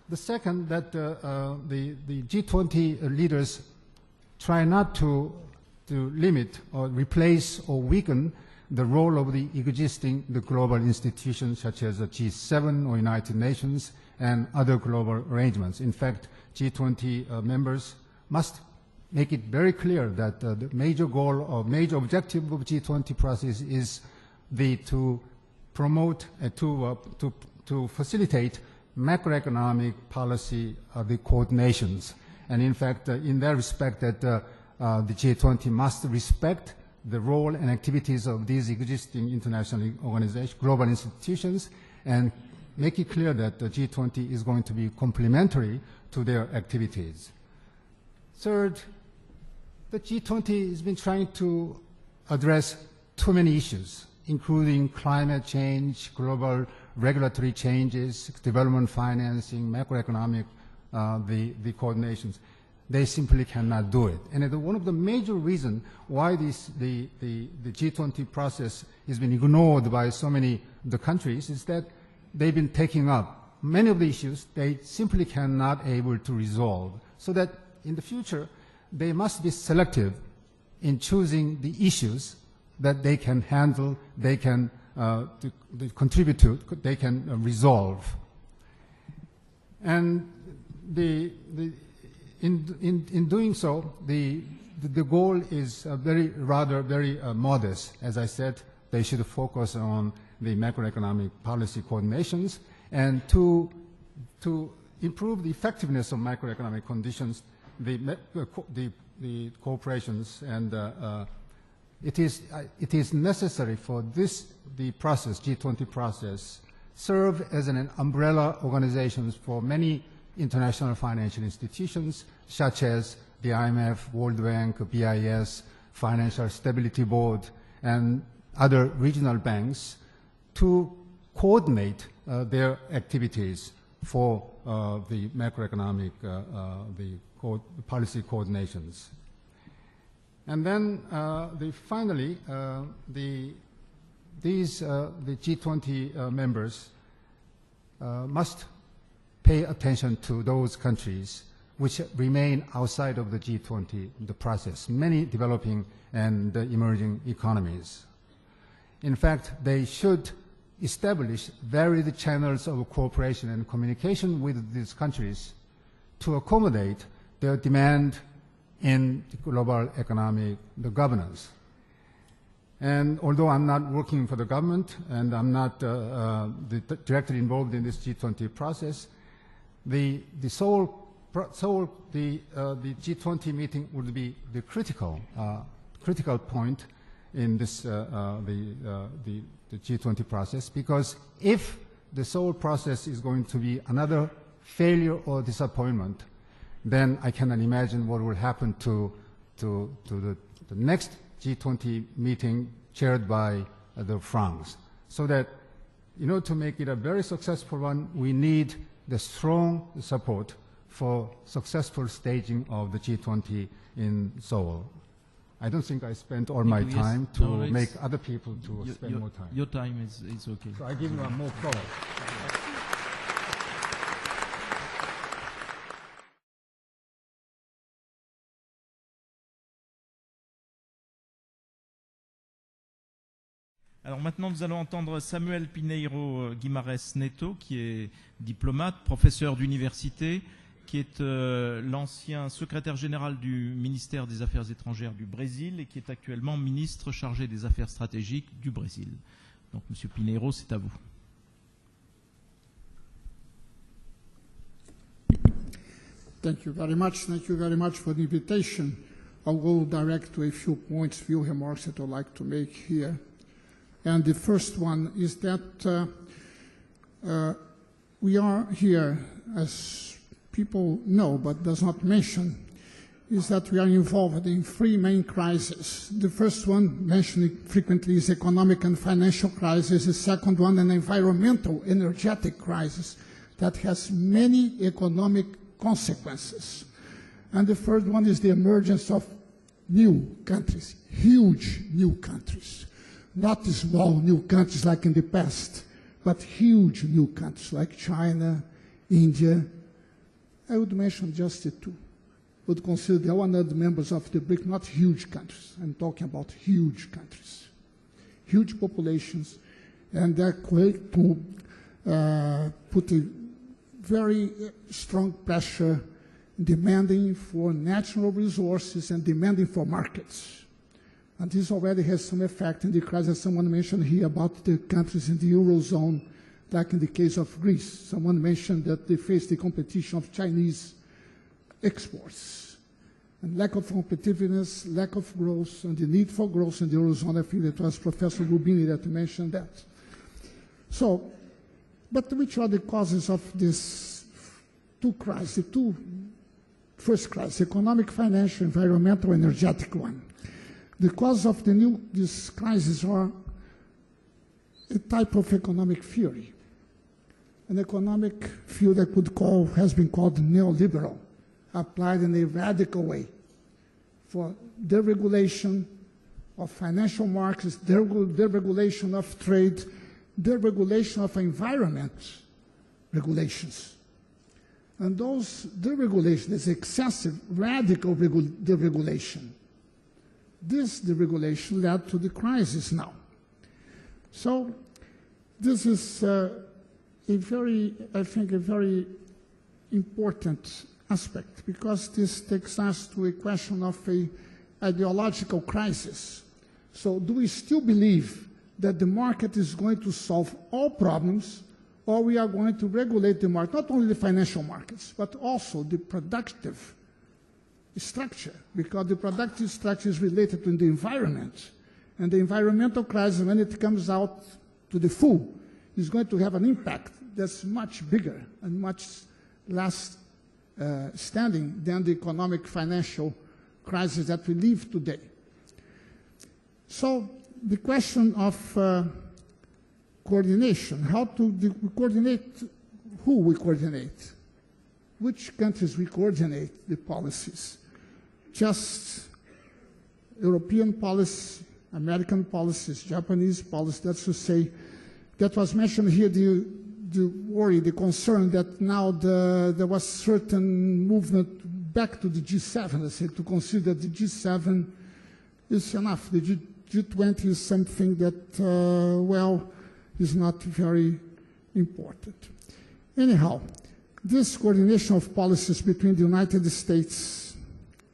The second, that the G20 leaders try not to limit or replace or weaken the role of the global institutions such as the G7 or United Nations and other global arrangements. In fact, G20 members must make it very clear that the major goal or major objective of G20 process is to promote, to facilitate macroeconomic policy the coordinations. And in fact, in that respect, that the G20 must respect the role and activities of these existing international organizations, global institutions, and make it clear that the G20 is going to be complementary to their activities. Third, the G20 has been trying to address too many issues, including climate change, global regulatory changes, development financing, macroeconomic, the coordinations. They simply cannot do it. And one of the major reasons why the G20 process has been ignored by so many of the countries is that they've been taking up many of the issues they simply cannot able to resolve. So that in the future, they must be selective in choosing the issues that they can handle, they can contribute to, they can resolve. And in doing so, the goal is very modest. As I said, they should focus on the macroeconomic policy coordinations and to improve the effectiveness of macroeconomic conditions, the cooperations, and it is necessary for the process, G20 process, serve as an umbrella organizations for many international financial institutions, such as the IMF, World Bank, BIS, Financial Stability Board, and other regional banks, to coordinate their activities for the macroeconomic, policy coordinations. And then finally, the G20 members must pay attention to those countries which remain outside of the G20, the process, many developing and emerging economies. In fact, they should establish varied channels of cooperation and communication with these countries to accommodate their demand in global economic governance. And although I'm not working for the government and I'm not directly involved in this G20 process, the G20 meeting would be the critical point in this the G20 process, because if the Seoul process is going to be another failure or disappointment, then I cannot imagine what will happen to the next G20 meeting chaired by France. So that in order to make it a very successful one, we need the strong support for successful staging of the G20 in Seoul. I don't think I spent all my time to make other people to spend more time. Your time is okay. So I give you more color. Alors maintenant, nous allons entendre Samuel Pineiro Guimarães Neto, qui est diplomate, professeur d'université, qui est l'ancien secrétaire général du ministère des Affaires étrangères du Brésil et qui est actuellement ministre chargé des Affaires stratégiques du Brésil. Donc, Monsieur Pineiro, c'est à vous. Thank you very much. Thank you very much for the invitation. I'll go direct to a few points, few remarks that I'd like to make here. And the first one is that we are here, as people know but does not mention, is that we are involved in three main crises. The first one, mentioned frequently, is economic and financial crisis. The second one, an environmental, energetic crisis that has many economic consequences. And the third one is the emergence of new countries, huge new countries. Not small new countries like in the past, but huge new countries like China, India. I would mention just the two. Would consider the one other members of the BRIC not huge countries. I'm talking about huge countries, huge populations, and they're going to put a very strong pressure demanding for natural resources and demanding for markets. And this already has some effect in the crisis. Someone mentioned here about the countries in the Eurozone, like in the case of Greece. Someone mentioned that they face the competition of Chinese exports. And lack of competitiveness, lack of growth, and the need for growth in the Eurozone. I think it was Professor Rubini that mentioned that. So, but which are the causes of these two crises, the two first crises, economic, financial, environmental, energetic one? The cause of this crisis are a type of economic theory, an economic field that has been called neoliberal, applied in a radical way for deregulation of financial markets, deregulation of trade, deregulation of environment regulations. And those deregulation, this excessive, radical deregulation, this deregulation led to the crisis now. So this is I think, a very important aspect, because this takes us to a question of an ideological crisis. So do we still believe that the market is going to solve all problems, or we are going to regulate the market, not only the financial markets, but also the productive structure, because the productive structure is related to the environment. And the environmental crisis, when it comes out to the full, is going to have an impact that's much bigger and much less standing than the economic financial crisis that we live today. So the question of coordination, how to coordinate, who we coordinate, which countries we coordinate the policies. Just European policy, American policies, Japanese policy, that's to say, that was mentioned here, the worry, the concern that now there was certain movement back to the G7, let's say, to consider that the G7 is enough. The G20 is something that, well, is not very important. Anyhow, this coordination of policies between the United States,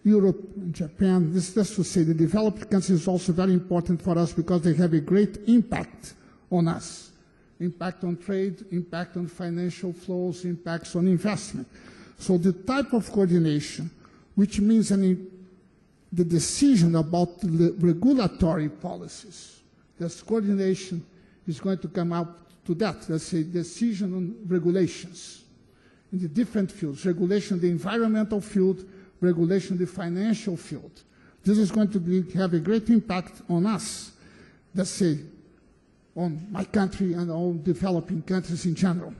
Europe, and Japan, this is to say the developed countries is also very important for us because they have a great impact on us. Impact on trade, impact on financial flows, impacts on investment. So the type of coordination, which means the decision about the regulatory policies, this coordination is going to come out to that. Let's say decision on regulations in the different fields, regulation in the environmental field, regulation in the financial field. This is going to have a great impact on us, let's say, on my country and all developing countries in general.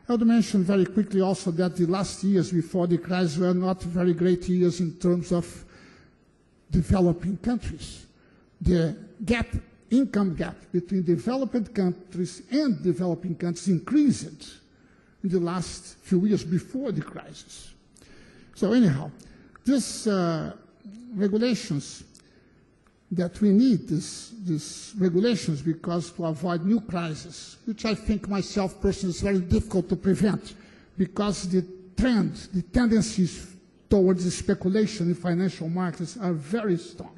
I would mention very quickly also that the last years before the crisis were not very great years in terms of developing countries. The income gap between developed countries and developing countries increased in the last few years before the crisis. So anyhow, these regulations that we need, these regulations, because to avoid new crises, which I think myself personally is very difficult to prevent, because the trend, the tendencies towards the speculation in financial markets are very strong.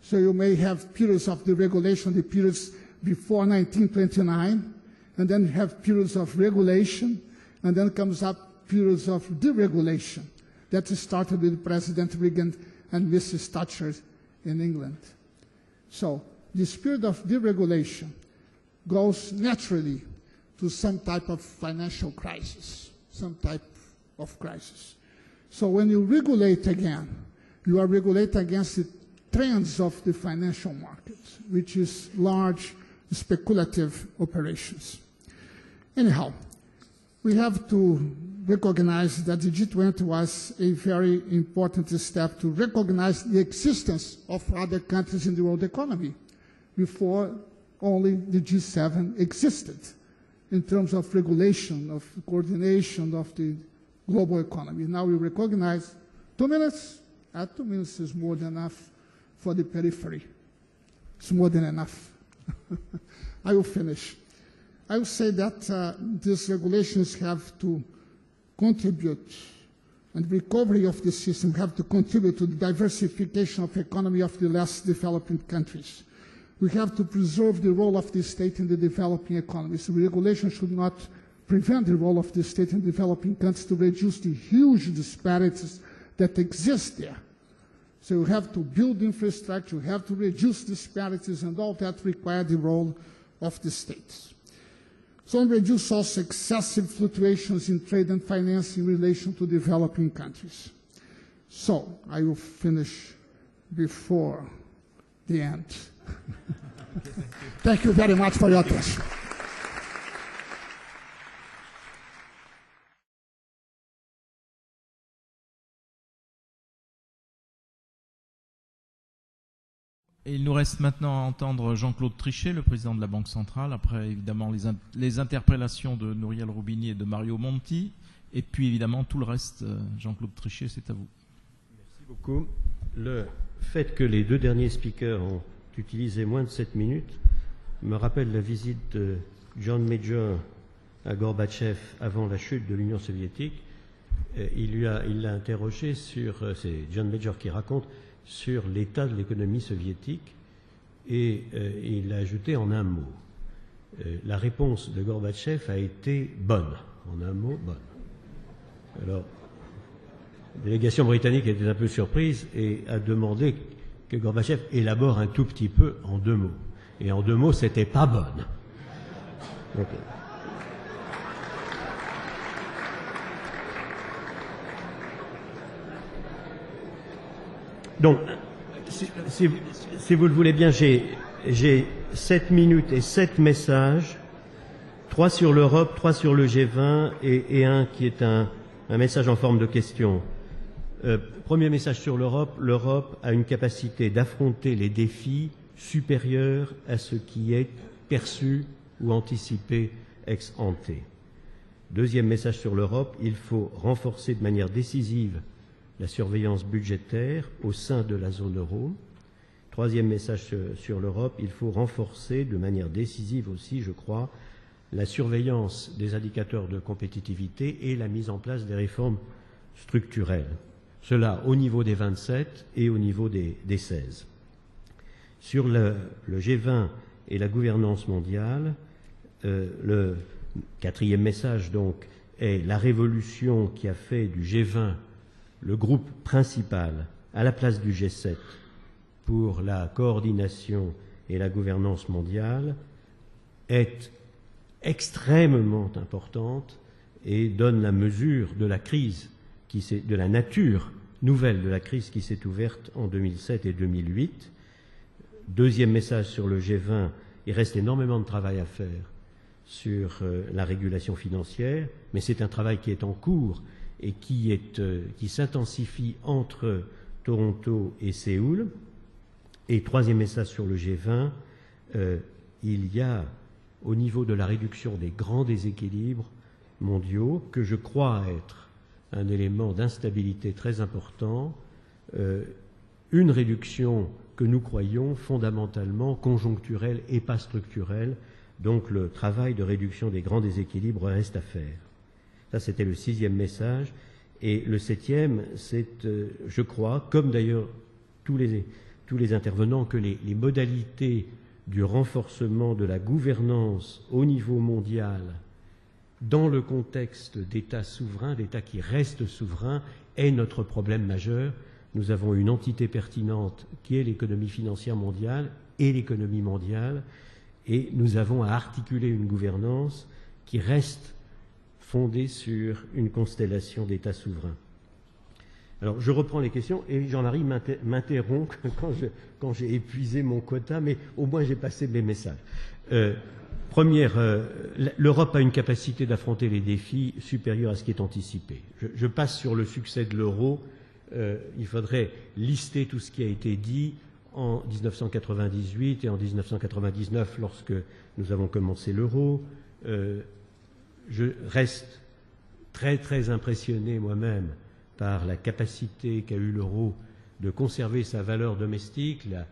So you may have periods of deregulation, the periods before 1929, and then you have periods of regulation, and then comes up periods of deregulation. That started with President Reagan and Mrs. Thatcher in England. So this period of deregulation goes naturally to some type of financial crisis, some type of crisis. So when you regulate again, you are regulating against the trends of the financial markets, which is large speculative operations. Anyhow, we have to recognize that the G20 was a very important step to recognize the existence of other countries in the world economy. Before, only the G7 existed in terms of regulation, of coordination of the global economy. Now we recognize 2 minutes. 2 minutes is more than enough for the periphery. It's more than enough. I will finish. I will say that these regulations have to contribute, and recovery of the system have to contribute to the diversification of economy of the less developing countries. We have to preserve the role of the state in the developing economies. The regulation should not prevent the role of the state in developing countries to reduce the huge disparities that exist there. So you have to build infrastructure, you have to reduce disparities, and all that requires the role of the states. So and reduce also excessive fluctuations in trade and finance in relation to developing countries. So I will finish before the end. Thank you very much for your attention. Et il nous reste maintenant à entendre Jean-Claude Trichet, le président de la Banque centrale, après évidemment les interpellations de Nouriel Roubini et de Mario Monti, et puis évidemment tout le reste. Jean-Claude Trichet, c'est à vous. Merci beaucoup. Le fait que les deux derniers speakers ont utilisé moins de 7 minutes me rappelle la visite de John Major à Gorbatchev avant la chute de l'Union soviétique. Il l'a interrogé sur, c'est John Major qui raconte, sur l'état de l'économie soviétique, et il a ajouté en un mot. La réponse de Gorbatchev a été bonne. En un mot, bonne. Alors, la délégation britannique était un peu surprise et a demandé que Gorbatchev élabore un tout petit peu en 2 mots. Et en 2 mots, c'était pas bonne. Donc, donc, si vous le voulez bien, j'ai 7 minutes et 7 messages, 3 sur l'Europe, 3 sur le G20 et un qui est un message en forme de question. Premier message sur l'Europe. L'Europe a une capacité d'affronter les défis supérieurs à ce qui est perçu ou anticipé ex ante. Deuxième message sur l'Europe, il faut renforcer de manière décisive la surveillance budgétaire au sein de la zone euro. Troisième message sur l'Europe, il faut renforcer de manière décisive aussi, je crois, la surveillance des indicateurs de compétitivité et la mise en place des réformes structurelles. Cela au niveau des 27 et au niveau des 16. Sur le G20 et la gouvernance mondiale, le quatrième message donc est la révolution qui a fait du G20 le groupe principal à la place du G7 pour la coordination et la gouvernance mondiale est extrêmement importante et donne la mesure de la crise, de la nature nouvelle de la crise qui s'est ouverte en 2007 et 2008. Deuxième message sur le G20, il reste énormément de travail à faire sur la régulation financière, mais c'est un travail qui est en cours et qui s'intensifie entre Toronto et Séoul. Et troisième message sur le G20, il y a au niveau de la réduction des grands déséquilibres mondiaux, que je crois être un élément d'instabilité très important, une réduction que nous croyons fondamentalement conjoncturelle et pas structurelle. Donc le travail de réduction des grands déséquilibres reste à faire. Ça, c'était le 6e message. Et le 7e, c'est, je crois, comme d'ailleurs tous les intervenants, que les modalités du renforcement de la gouvernance au niveau mondial dans le contexte d'États souverains, d'États qui restent souverains, est notre problème majeur. Nous avons une entité pertinente qui est l'économie financière mondiale et l'économie mondiale, et nous avons à articuler une gouvernance qui reste fondée sur une constellation d'États souverains. Alors, je reprends les questions, et Jean-Marie m'interrompt quand j'ai épuisé mon quota, mais au moins j'ai passé mes messages. Première, l'Europe a une capacité d'affronter les défis supérieure à ce qui est anticipé. Je passe sur le succès de l'euro. Il faudrait lister tout ce qui a été dit en 1998 et en 1999 lorsque nous avons commencé l'euro. Je reste très très impressionné moi-même par la capacité qu'a eu l'euro de conserver sa valeur domestique, la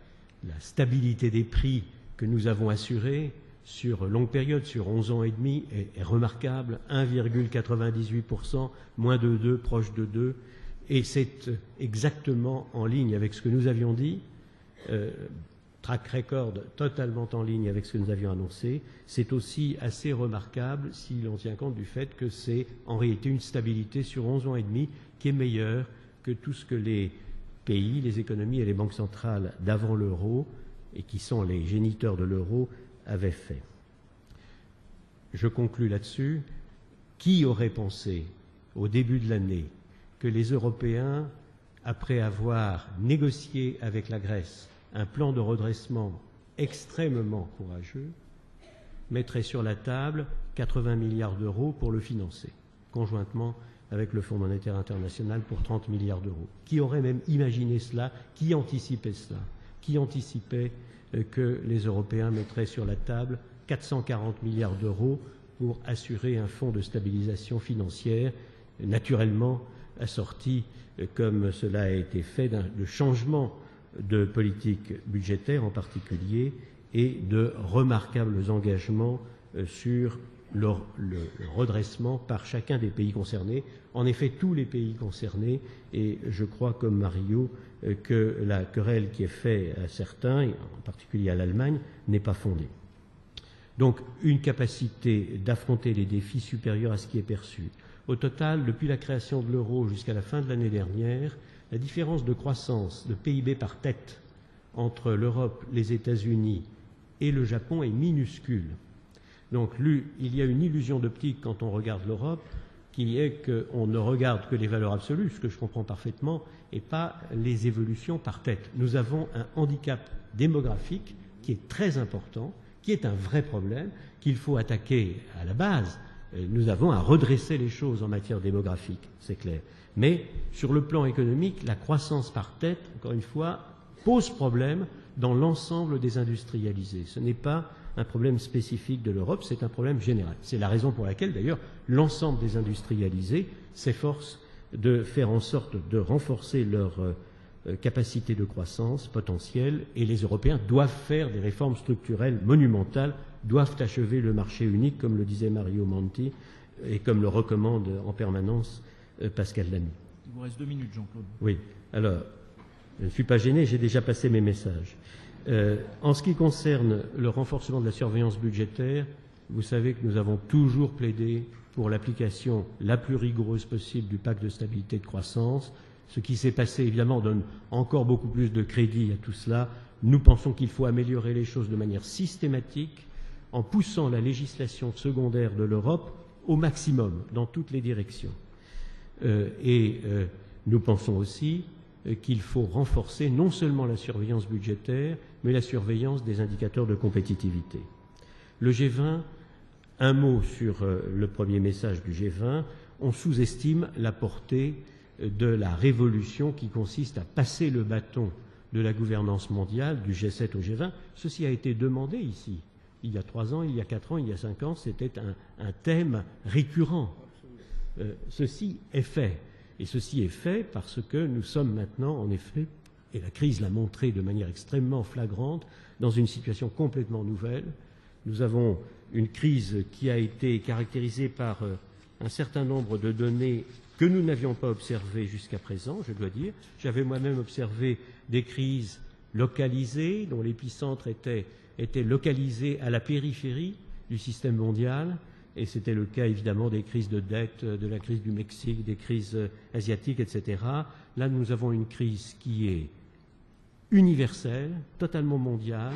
stabilité des prix que nous avons assurée sur longue période, sur 11 ans et demi, est remarquable, 1,98%, moins de 2, proche de 2, et c'est exactement en ligne avec ce que nous avions dit, track record totalement en ligne avec ce que nous avions annoncé. C'est aussi assez remarquable si l'on tient compte du fait que c'est en réalité une stabilité sur 11 ans et demi qui est meilleure que tout ce que les pays, les économies et les banques centrales d'avant l'euro, et qui sont les géniteurs de l'euro, avaient fait. Je conclus là-dessus. Qui aurait pensé au début de l'année que les Européens, après avoir négocié avec la Grèce un plan de redressement extrêmement courageux, mettraient sur la table 80 milliards d'euros pour le financer, conjointement avec le Fonds monétaire international pour 30 milliards d'euros. Qui aurait même imaginé cela? Qui anticipait cela? Qui anticipait que les Européens mettraient sur la table 440 milliards d'euros pour assurer un fonds de stabilisation financière, naturellement assorti, comme cela a été fait, de changement de politique budgétaire en particulier, et de remarquables engagements sur le redressement par chacun des pays concernés. En effet, tous les pays concernés, et je crois comme Mario que la querelle qui est faite à certains, et en particulier à l'Allemagne, n'est pas fondée. Donc une capacité d'affronter les défis supérieure à ce qui est perçu. Au total, depuis la création de l'euro jusqu'à la fin de l'année dernière, la différence de croissance de PIB par tête entre l'Europe, les États-Unis et le Japon est minuscule. Donc il y a une illusion d'optique quand on regarde l'Europe, qui est qu'on ne regarde que les valeurs absolues, ce que je comprends parfaitement, et pas les évolutions par tête. Nous avons un handicap démographique qui est très important, qui est un vrai problème, qu'il faut attaquer à la base. Nous avons à redresser les choses en matière démographique, c'est clair. Mais sur le plan économique, la croissance par tête, encore une fois, pose problème dans l'ensemble des industrialisés. Ce n'est pas un problème spécifique de l'Europe, c'est un problème général. C'est la raison pour laquelle, d'ailleurs, l'ensemble des industrialisés s'efforce de faire en sorte de renforcer leur capacité de croissance potentielle, et les Européens doivent faire des réformes structurelles monumentales, doivent achever le marché unique, comme le disait Mario Monti, et comme le recommande en permanence Pascal Lamy. Il vous reste 2 minutes, Jean-Claude. Oui. Alors, je ne suis pas gêné, j'ai déjà passé mes messages. En ce qui concerne le renforcement de la surveillance budgétaire, vous savez que nous avons toujours plaidé pour l'application la plus rigoureuse possible du pacte de stabilité et de croissance. Ce qui s'est passé, évidemment, donne encore beaucoup plus de crédit à tout cela. Nous pensons qu'il faut améliorer les choses de manière systématique en poussant la législation secondaire de l'Europe au maximum, dans toutes les directions. Nous pensons aussi qu'il faut renforcer non seulement la surveillance budgétaire, mais la surveillance des indicateurs de compétitivité. Le G20 un mot sur le premier message du G20. On sous-estime la portée de la révolution qui consiste à passer le bâton de la gouvernance mondiale du G7 au G20. Ceci a été demandé ici. Il y a 3 ans, il y a 4 ans, il y a 5 ans, c'était un thème récurrent. Ceci est fait. Et ceci est fait parce que nous sommes maintenant, en effet, et la crise l'a montré de manière extrêmement flagrante, dans une situation complètement nouvelle. Nous avons une crise qui a été caractérisée par un certain nombre de données que nous n'avions pas observées jusqu'à présent, je dois dire. J'avais moi-même observé des crises localisées, dont l'épicentre était localisé à la périphérie du système mondial, et c'était le cas évidemment des crises de dette, de la crise du Mexique, des crises asiatiques, etc. Là, nous avons une crise qui est universelle, totalement mondiale,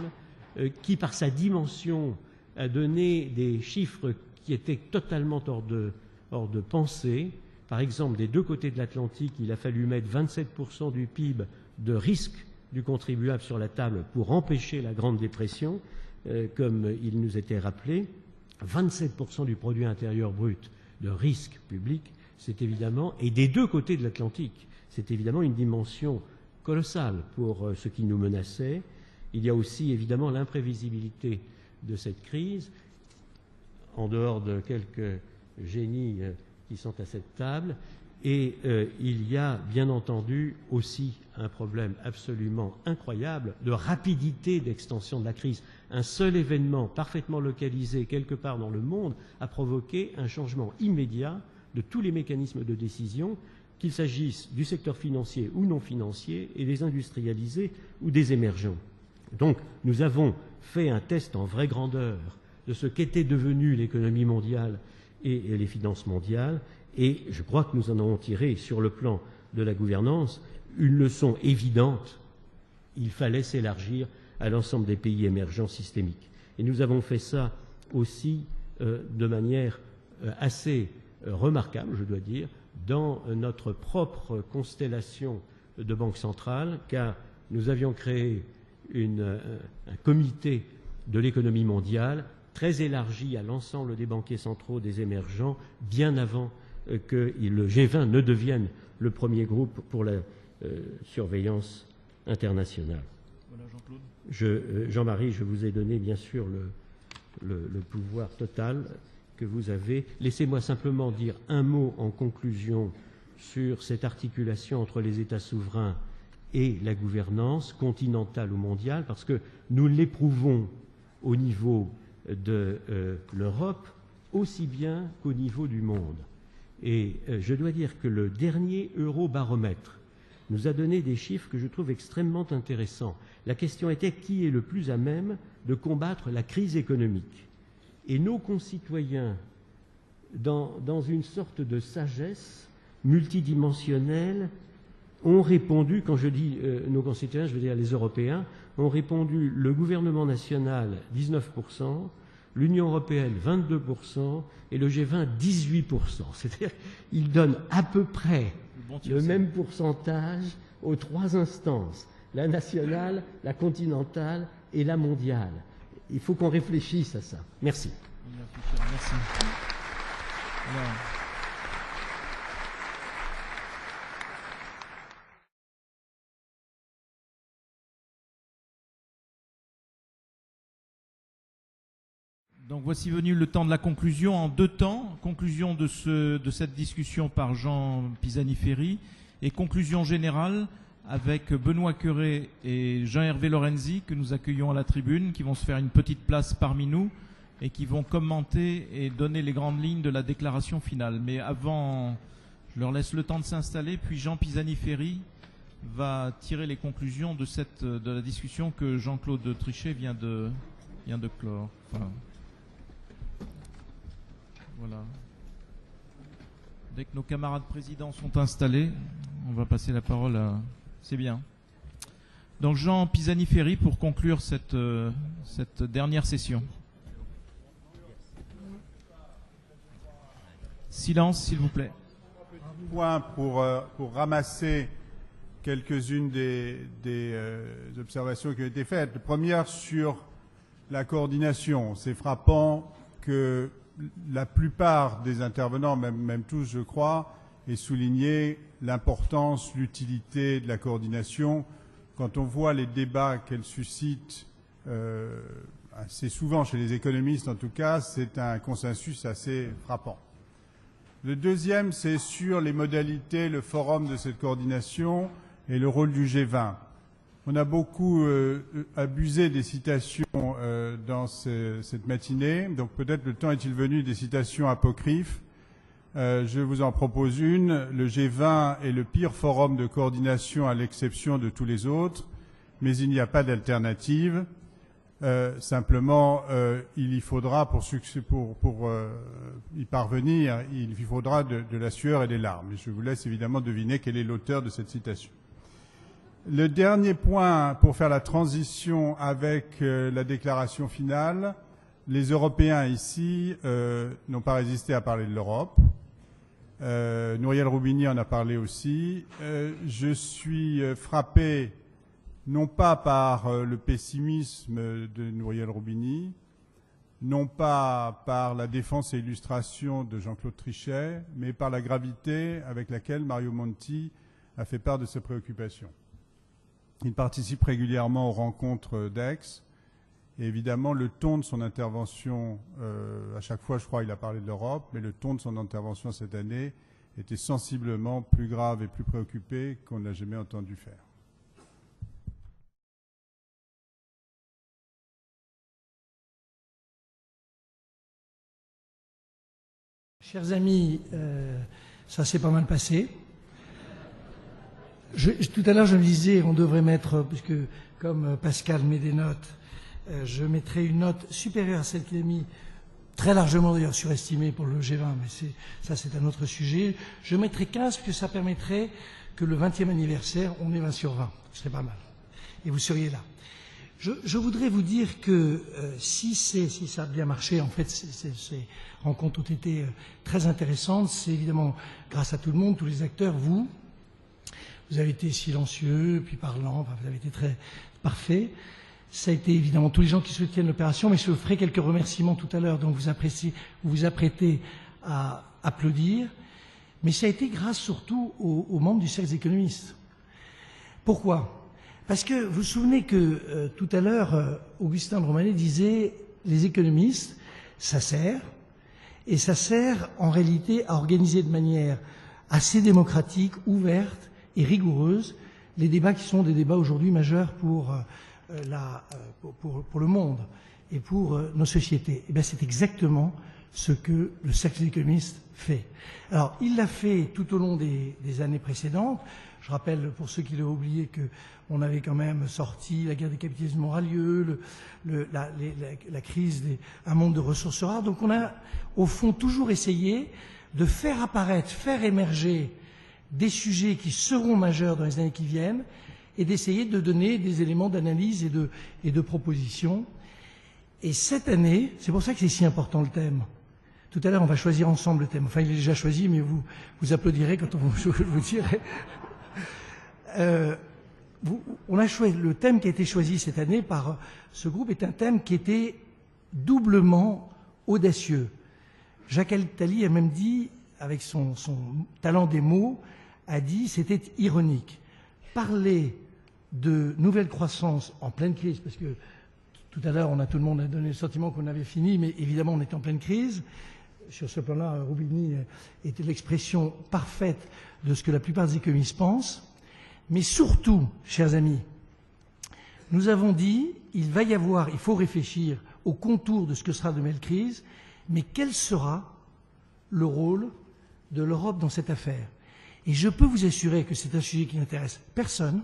qui par sa dimension a donné des chiffres qui étaient totalement hors de pensée. Par exemple, des deux côtés de l'Atlantique, il a fallu mettre 27% du PIB de risque du contribuable sur la table pour empêcher la Grande Dépression, comme il nous était rappelé. 27% du produit intérieur brut de risque public, c'est évidemment, et des deux côtés de l'Atlantique, c'est évidemment une dimension colossale pour ce qui nous menaçait. Il y a aussi évidemment l'imprévisibilité de cette crise, en dehors de quelques génies qui sont à cette table, et il y a bien entendu aussi un problème absolument incroyable de rapidité d'extension de la crise. Un seul événement parfaitement localisé quelque part dans le monde a provoqué un changement immédiat de tous les mécanismes de décision, qu'il s'agisse du secteur financier ou non financier, et des industrialisés ou des émergents. Donc nous avons fait un test en vraie grandeur de ce qu'était devenue l'économie mondiale et les finances mondiales, et je crois que nous en avons tiré, sur le plan de la gouvernance, une leçon évidente. Il fallait s'élargir à l'ensemble des pays émergents systémiques. Et nous avons fait ça aussi de manière assez remarquable, je dois dire, dans notre propre constellation de banques centrales, car nous avions créé un comité de l'économie mondiale très élargi à l'ensemble des banquiers centraux des émergents, bien avant que le G20 ne devienne le premier groupe pour la surveillance internationale. Voilà, Jean-Claude. Jean-Marie, je vous ai donné bien sûr le pouvoir total que vous avez. Laissez-moi simplement dire un mot en conclusion sur cette articulation entre les États souverains et la gouvernance continentale ou mondiale, parce que nous l'éprouvons au niveau de l'Europe aussi bien qu'au niveau du monde. Et je dois dire que le dernier Eurobaromètre nous a donné des chiffres que je trouve extrêmement intéressants. La question était qui est le plus à même de combattre la crise économique. Et nos concitoyens, dans une sorte de sagesse multidimensionnelle, ont répondu, quand je dis nos concitoyens, je veux dire les Européens, ont répondu le gouvernement national 19%, l'Union européenne 22% et le G20 18%. C'est-à-dire qu'ils donnent à peu près le même pourcentage aux 3 instances, la nationale, la continentale et la mondiale. Il faut qu'on réfléchisse à ça. Merci. Merci. Alors. Donc voici venu le temps de la conclusion en 2 temps. Conclusion de cette discussion par Jean Pisani-Ferry et conclusion générale avec Benoît Cœuré et Jean-Hervé Lorenzi que nous accueillons à la tribune, qui vont se faire une petite place parmi nous et qui vont commenter et donner les grandes lignes de la déclaration finale. Mais avant, je leur laisse le temps de s'installer, puis Jean Pisani-Ferry va tirer les conclusions de la discussion que Jean-Claude Trichet vient de clore. Enfin, voilà. Dès que nos camarades présidents sont installés, on va passer la parole à... C'est bien. Donc Jean Pisani-Ferry pour conclure cette dernière session. Silence, s'il vous plaît. Point pour ramasser quelques-unes des observations qui ont été faites. La première sur la coordination. C'est frappant que la plupart des intervenants, même tous je crois, aient souligné l'importance, l'utilité de la coordination. Quand on voit les débats qu'elle suscite, assez souvent chez les économistes en tout cas, c'est un consensus assez frappant. Le deuxième, c'est sur les modalités, le forum de cette coordination et le rôle du G20. On a beaucoup abusé des citations dans cette matinée, donc peut-être le temps est-il venu des citations apocryphes. Je vous en propose une. Le G20 est le pire forum de coordination à l'exception de tous les autres, mais il n'y a pas d'alternative. Simplement, il y faudra, pour y parvenir, il y faudra de la sueur et des larmes. Et je vous laisse évidemment deviner quel est l'auteur de cette citation. Le dernier point, pour faire la transition avec la déclaration finale, les Européens ici n'ont pas résisté à parler de l'Europe. Nouriel Roubini en a parlé aussi. Je suis frappé non pas par le pessimisme de Nouriel Roubini, non pas par la défense et illustration de Jean-Claude Trichet, mais par la gravité avec laquelle Mario Monti a fait part de ses préoccupations. Il participe régulièrement aux rencontres d'Aix, et évidemment le ton de son intervention, à chaque fois je crois il a parlé de l'Europe, mais le ton de son intervention cette année était sensiblement plus grave et plus préoccupé qu'on n'a jamais entendu faire. Chers amis, ça s'est pas mal passé. Tout à l'heure, je me disais, on devrait mettre, puisque comme Pascal met des notes, je mettrai une note supérieure à celle qu'il a mis, très largement d'ailleurs surestimée pour le G20, mais ça c'est un autre sujet. Je mettrai 15, parce que ça permettrait que le 20e anniversaire, on ait 20 sur 20. Ce serait pas mal. Et vous seriez là. Je voudrais vous dire que si ça a bien marché, en fait, ces rencontres ont été très intéressantes. C'est évidemment grâce à tout le monde, tous les acteurs, vous avez été silencieux, puis parlant, enfin, vous avez été très parfait. Ça a été évidemment tous les gens qui soutiennent l'opération, mais je ferai quelques remerciements tout à l'heure, donc vous vous apprêtez à applaudir. Mais ça a été grâce surtout aux membres du cercle des économistes. Pourquoi ? Parce que vous vous souvenez que tout à l'heure, Augustin de Romanet disait les économistes, ça sert en réalité à organiser de manière assez démocratique, ouverte et rigoureuse les débats qui sont des débats aujourd'hui majeurs pour le monde et pour nos sociétés. Et bien c'est exactement ce que le cercle des économistes fait. Alors il l'a fait tout au long des années précédentes. Je rappelle pour ceux qui l'ont oublié qu'on avait quand même sorti la guerre des capitalismes aura lieu, la crise un monde de ressources rares. Donc on a au fond toujours essayé de faire apparaître, faire émerger des sujets qui seront majeurs dans les années qui viennent et d'essayer de donner des éléments d'analyse et de proposition. Et cette année, c'est pour ça que c'est si important le thème. Tout à l'heure, on va choisir ensemble le thème. Enfin, il est déjà choisi, mais vous applaudirez quand je vous dirai. On a choisi, le thème qui a été choisi cette année par ce groupe est un thème qui était doublement audacieux. Jacques Attali a même dit, avec son talent des mots, a dit c'était ironique. Parler de nouvelle croissance en pleine crise, parce que tout à l'heure, tout le monde a donné le sentiment qu'on avait fini, mais évidemment, on est en pleine crise. Sur ce plan-là, Roubini était l'expression parfaite de ce que la plupart des économistes pensent. Mais surtout, chers amis, nous avons dit, il faut réfléchir au contour de ce que sera de nouvelle crise, mais quel sera le rôle de l'Europe dans cette affaire? Et je peux vous assurer que c'est un sujet qui n'intéresse personne,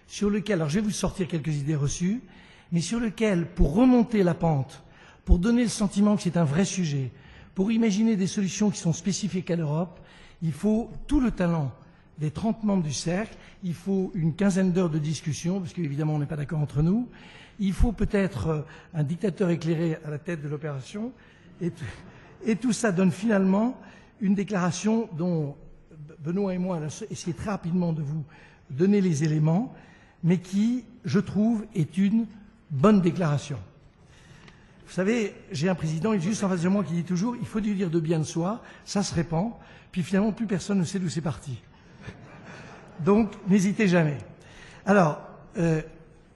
sur lequel, alors je vais vous sortir quelques idées reçues, mais sur lequel, pour remonter la pente, pour donner le sentiment que c'est un vrai sujet, pour imaginer des solutions qui sont spécifiques à l'Europe, il faut tout le talent des 30 membres du cercle, il faut une quinzaine d'heures de discussion, parce qu'évidemment on n'est pas d'accord entre nous, il faut peut-être un dictateur éclairé à la tête de l'opération, et tout ça donne finalement une déclaration dont Benoît et moi allons essayer très rapidement de vous donner les éléments, mais qui, je trouve, est une bonne déclaration. Vous savez, j'ai un président, il est juste en face de moi, qui dit toujours, il faut dire de bien de soi, ça se répand, puis finalement, plus personne ne sait d'où c'est parti. Donc, n'hésitez jamais. Alors,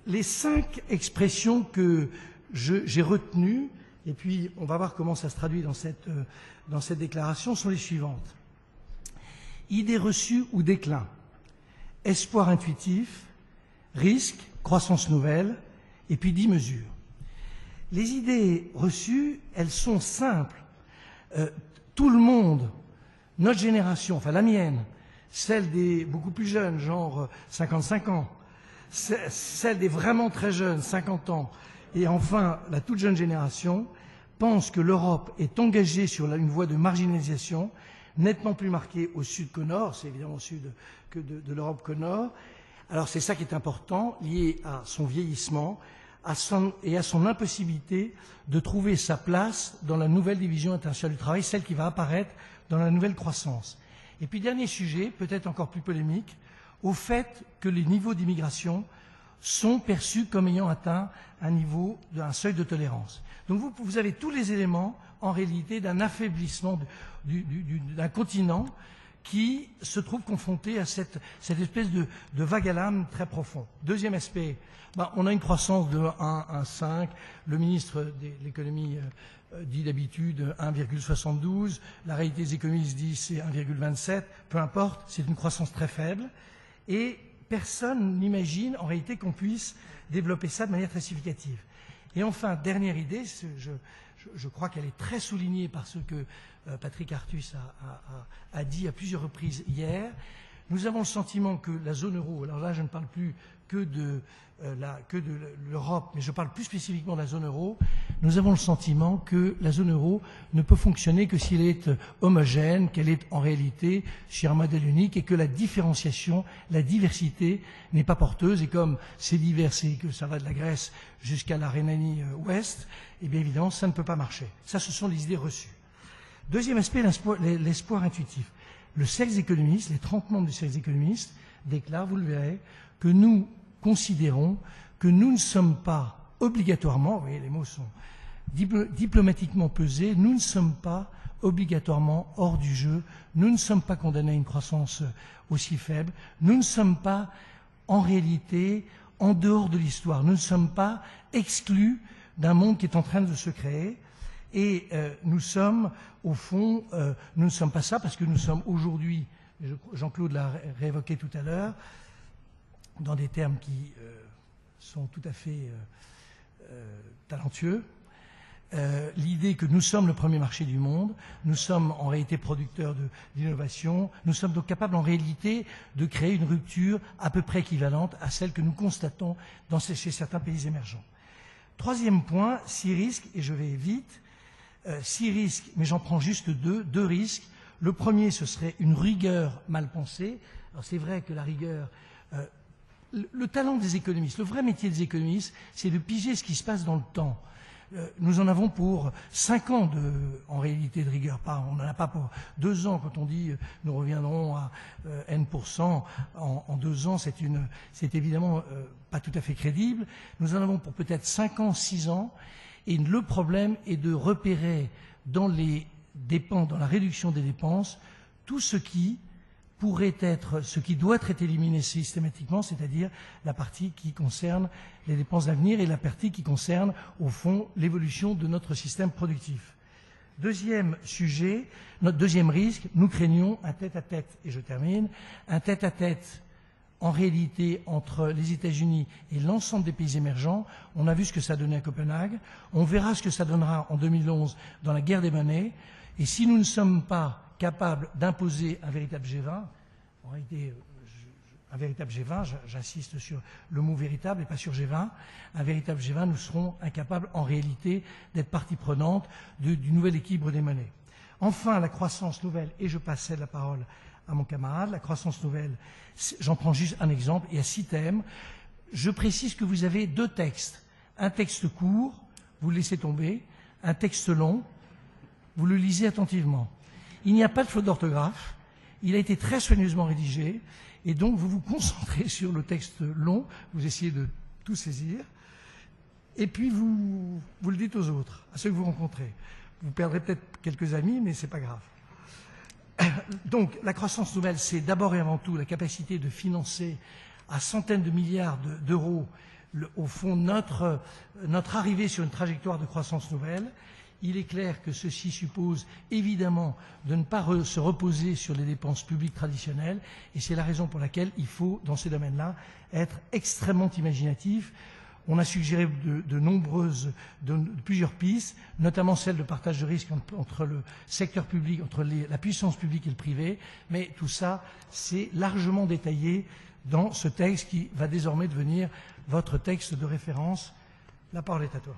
les 5 expressions que j'ai retenues, et puis on va voir comment ça se traduit dans cette déclaration, sont les suivantes. Idées reçues ou déclin, espoir intuitif, risque, croissance nouvelle, et puis 10 mesures. Les idées reçues, elles sont simples. Tout le monde, notre génération, enfin la mienne, celle des beaucoup plus jeunes, genre 55 ans, celle des vraiment très jeunes, 50 ans, et enfin la toute jeune génération, pense que l'Europe est engagée sur une voie de marginalisation, nettement plus marquée au sud qu'au nord, c'est évidemment au sud que de l'Europe qu'au nord. Alors c'est ça qui est important, lié à son vieillissement et à son impossibilité de trouver sa place dans la nouvelle division internationale du travail, celle qui va apparaître dans la nouvelle croissance. Et puis dernier sujet, peut-être encore plus polémique, au fait que les niveaux d'immigration sont perçus comme ayant atteint un seuil de tolérance. Donc vous avez tous les éléments, en réalité, d'un affaiblissement d'un continent qui se trouve confronté à cette espèce de vague à l'âme très profond. Deuxième aspect, on a une croissance de 1,5, le ministre de l'économie dit d'habitude 1,72, la réalité des économistes dit c'est 1,27, peu importe, c'est une croissance très faible, et personne n'imagine en réalité qu'on puisse développer ça de manière très significative. Et enfin, dernière idée, je crois qu'elle est très soulignée par ce que Patrick Artus a dit à plusieurs reprises hier. Nous avons le sentiment que la zone euro, alors là je ne parle plus que de l'Europe, mais je parle plus spécifiquement de la zone euro, nous avons le sentiment que la zone euro ne peut fonctionner que si elle est homogène, qu'elle est en réalité sur un modèle unique et que la différenciation, la diversité n'est pas porteuse. Et comme c'est divers et que ça va de la Grèce jusqu'à la Rhénanie-Ouest, eh bien évidemment ça ne peut pas marcher. Ça, ce sont les idées reçues. Deuxième aspect, l'espoir intuitif. Le cercle économiste, les 30 membres du cercle économiste déclarent, vous le verrez, que nous considérons que nous ne sommes pas obligatoirement, vous voyez les mots sont diplomatiquement pesés, nous ne sommes pas obligatoirement hors du jeu, nous ne sommes pas condamnés à une croissance aussi faible, nous ne sommes pas en réalité en dehors de l'histoire, nous ne sommes pas exclus d'un monde qui est en train de se créer. Et nous sommes, au fond, nous ne sommes pas ça parce que nous sommes aujourd'hui, Jean-Claude l'a réévoqué tout à l'heure, dans des termes qui sont tout à fait talentueux, l'idée que nous sommes le premier marché du monde, nous sommes en réalité producteurs d'innovation, nous sommes donc capables en réalité de créer une rupture à peu près équivalente à celle que nous constatons chez certains pays émergents. Troisième point, 6 risques, et je vais vite. 6 risques, mais j'en prends juste 2 risques. Le premier, ce serait une rigueur mal pensée. Alors c'est vrai que la rigueur, le talent des économistes, le vrai métier des économistes, c'est de piger ce qui se passe dans le temps. Nous en avons pour 5 ans en réalité de rigueur. On n'en a pas pour 2 ans. Quand on dit nous reviendrons à N% en 2 ans, c'est évidemment pas tout à fait crédible. Nous en avons pour peut-être 5 ans, 6 ans. Et le problème est de repérer dans les dépenses, dans la réduction des dépenses, tout ce qui pourrait être, ce qui doit être éliminé systématiquement, c'est-à-dire la partie qui concerne les dépenses d'avenir et la partie qui concerne, au fond, l'évolution de notre système productif. Deuxième sujet, notre deuxième risque, nous craignons un tête-à-tête, et je termine, un tête-à-tête en réalité entre les États-Unis et l'ensemble des pays émergents. On a vu ce que ça donnait à Copenhague, on verra ce que ça donnera en 2011 dans la guerre des monnaies, et si nous ne sommes pas capables d'imposer un véritable G20, en réalité un véritable G20, j'insiste sur le mot véritable et pas sur G20, un véritable G20, nous serons incapables en réalité d'être partie prenante du nouvel équilibre des monnaies. Enfin, la croissance nouvelle, et je passais la parole à mon camarade, la croissance nouvelle, j'en prends juste un exemple, il y a 6 thèmes. Je précise que vous avez 2 textes. Un texte court, vous le laissez tomber, un texte long, vous le lisez attentivement. Il n'y a pas de faute d'orthographe, il a été très soigneusement rédigé, et donc vous vous concentrez sur le texte long, vous essayez de tout saisir, et puis vous le dites aux autres, à ceux que vous rencontrez. Vous perdrez peut-être quelques amis, mais c'est pas grave. Donc, la croissance nouvelle, c'est d'abord et avant tout la capacité de financer à centaines de milliards d'euros, au fond, notre arrivée sur une trajectoire de croissance nouvelle. Il est clair que ceci suppose évidemment de ne pas se reposer sur les dépenses publiques traditionnelles, et c'est la raison pour laquelle il faut, dans ces domaines-là, être extrêmement imaginatif. On a suggéré plusieurs pistes, notamment celle de partage de risque entre le secteur public, entre la puissance publique et le privé, mais tout ça, c'est largement détaillé dans ce texte qui va désormais devenir votre texte de référence. La parole est à toi.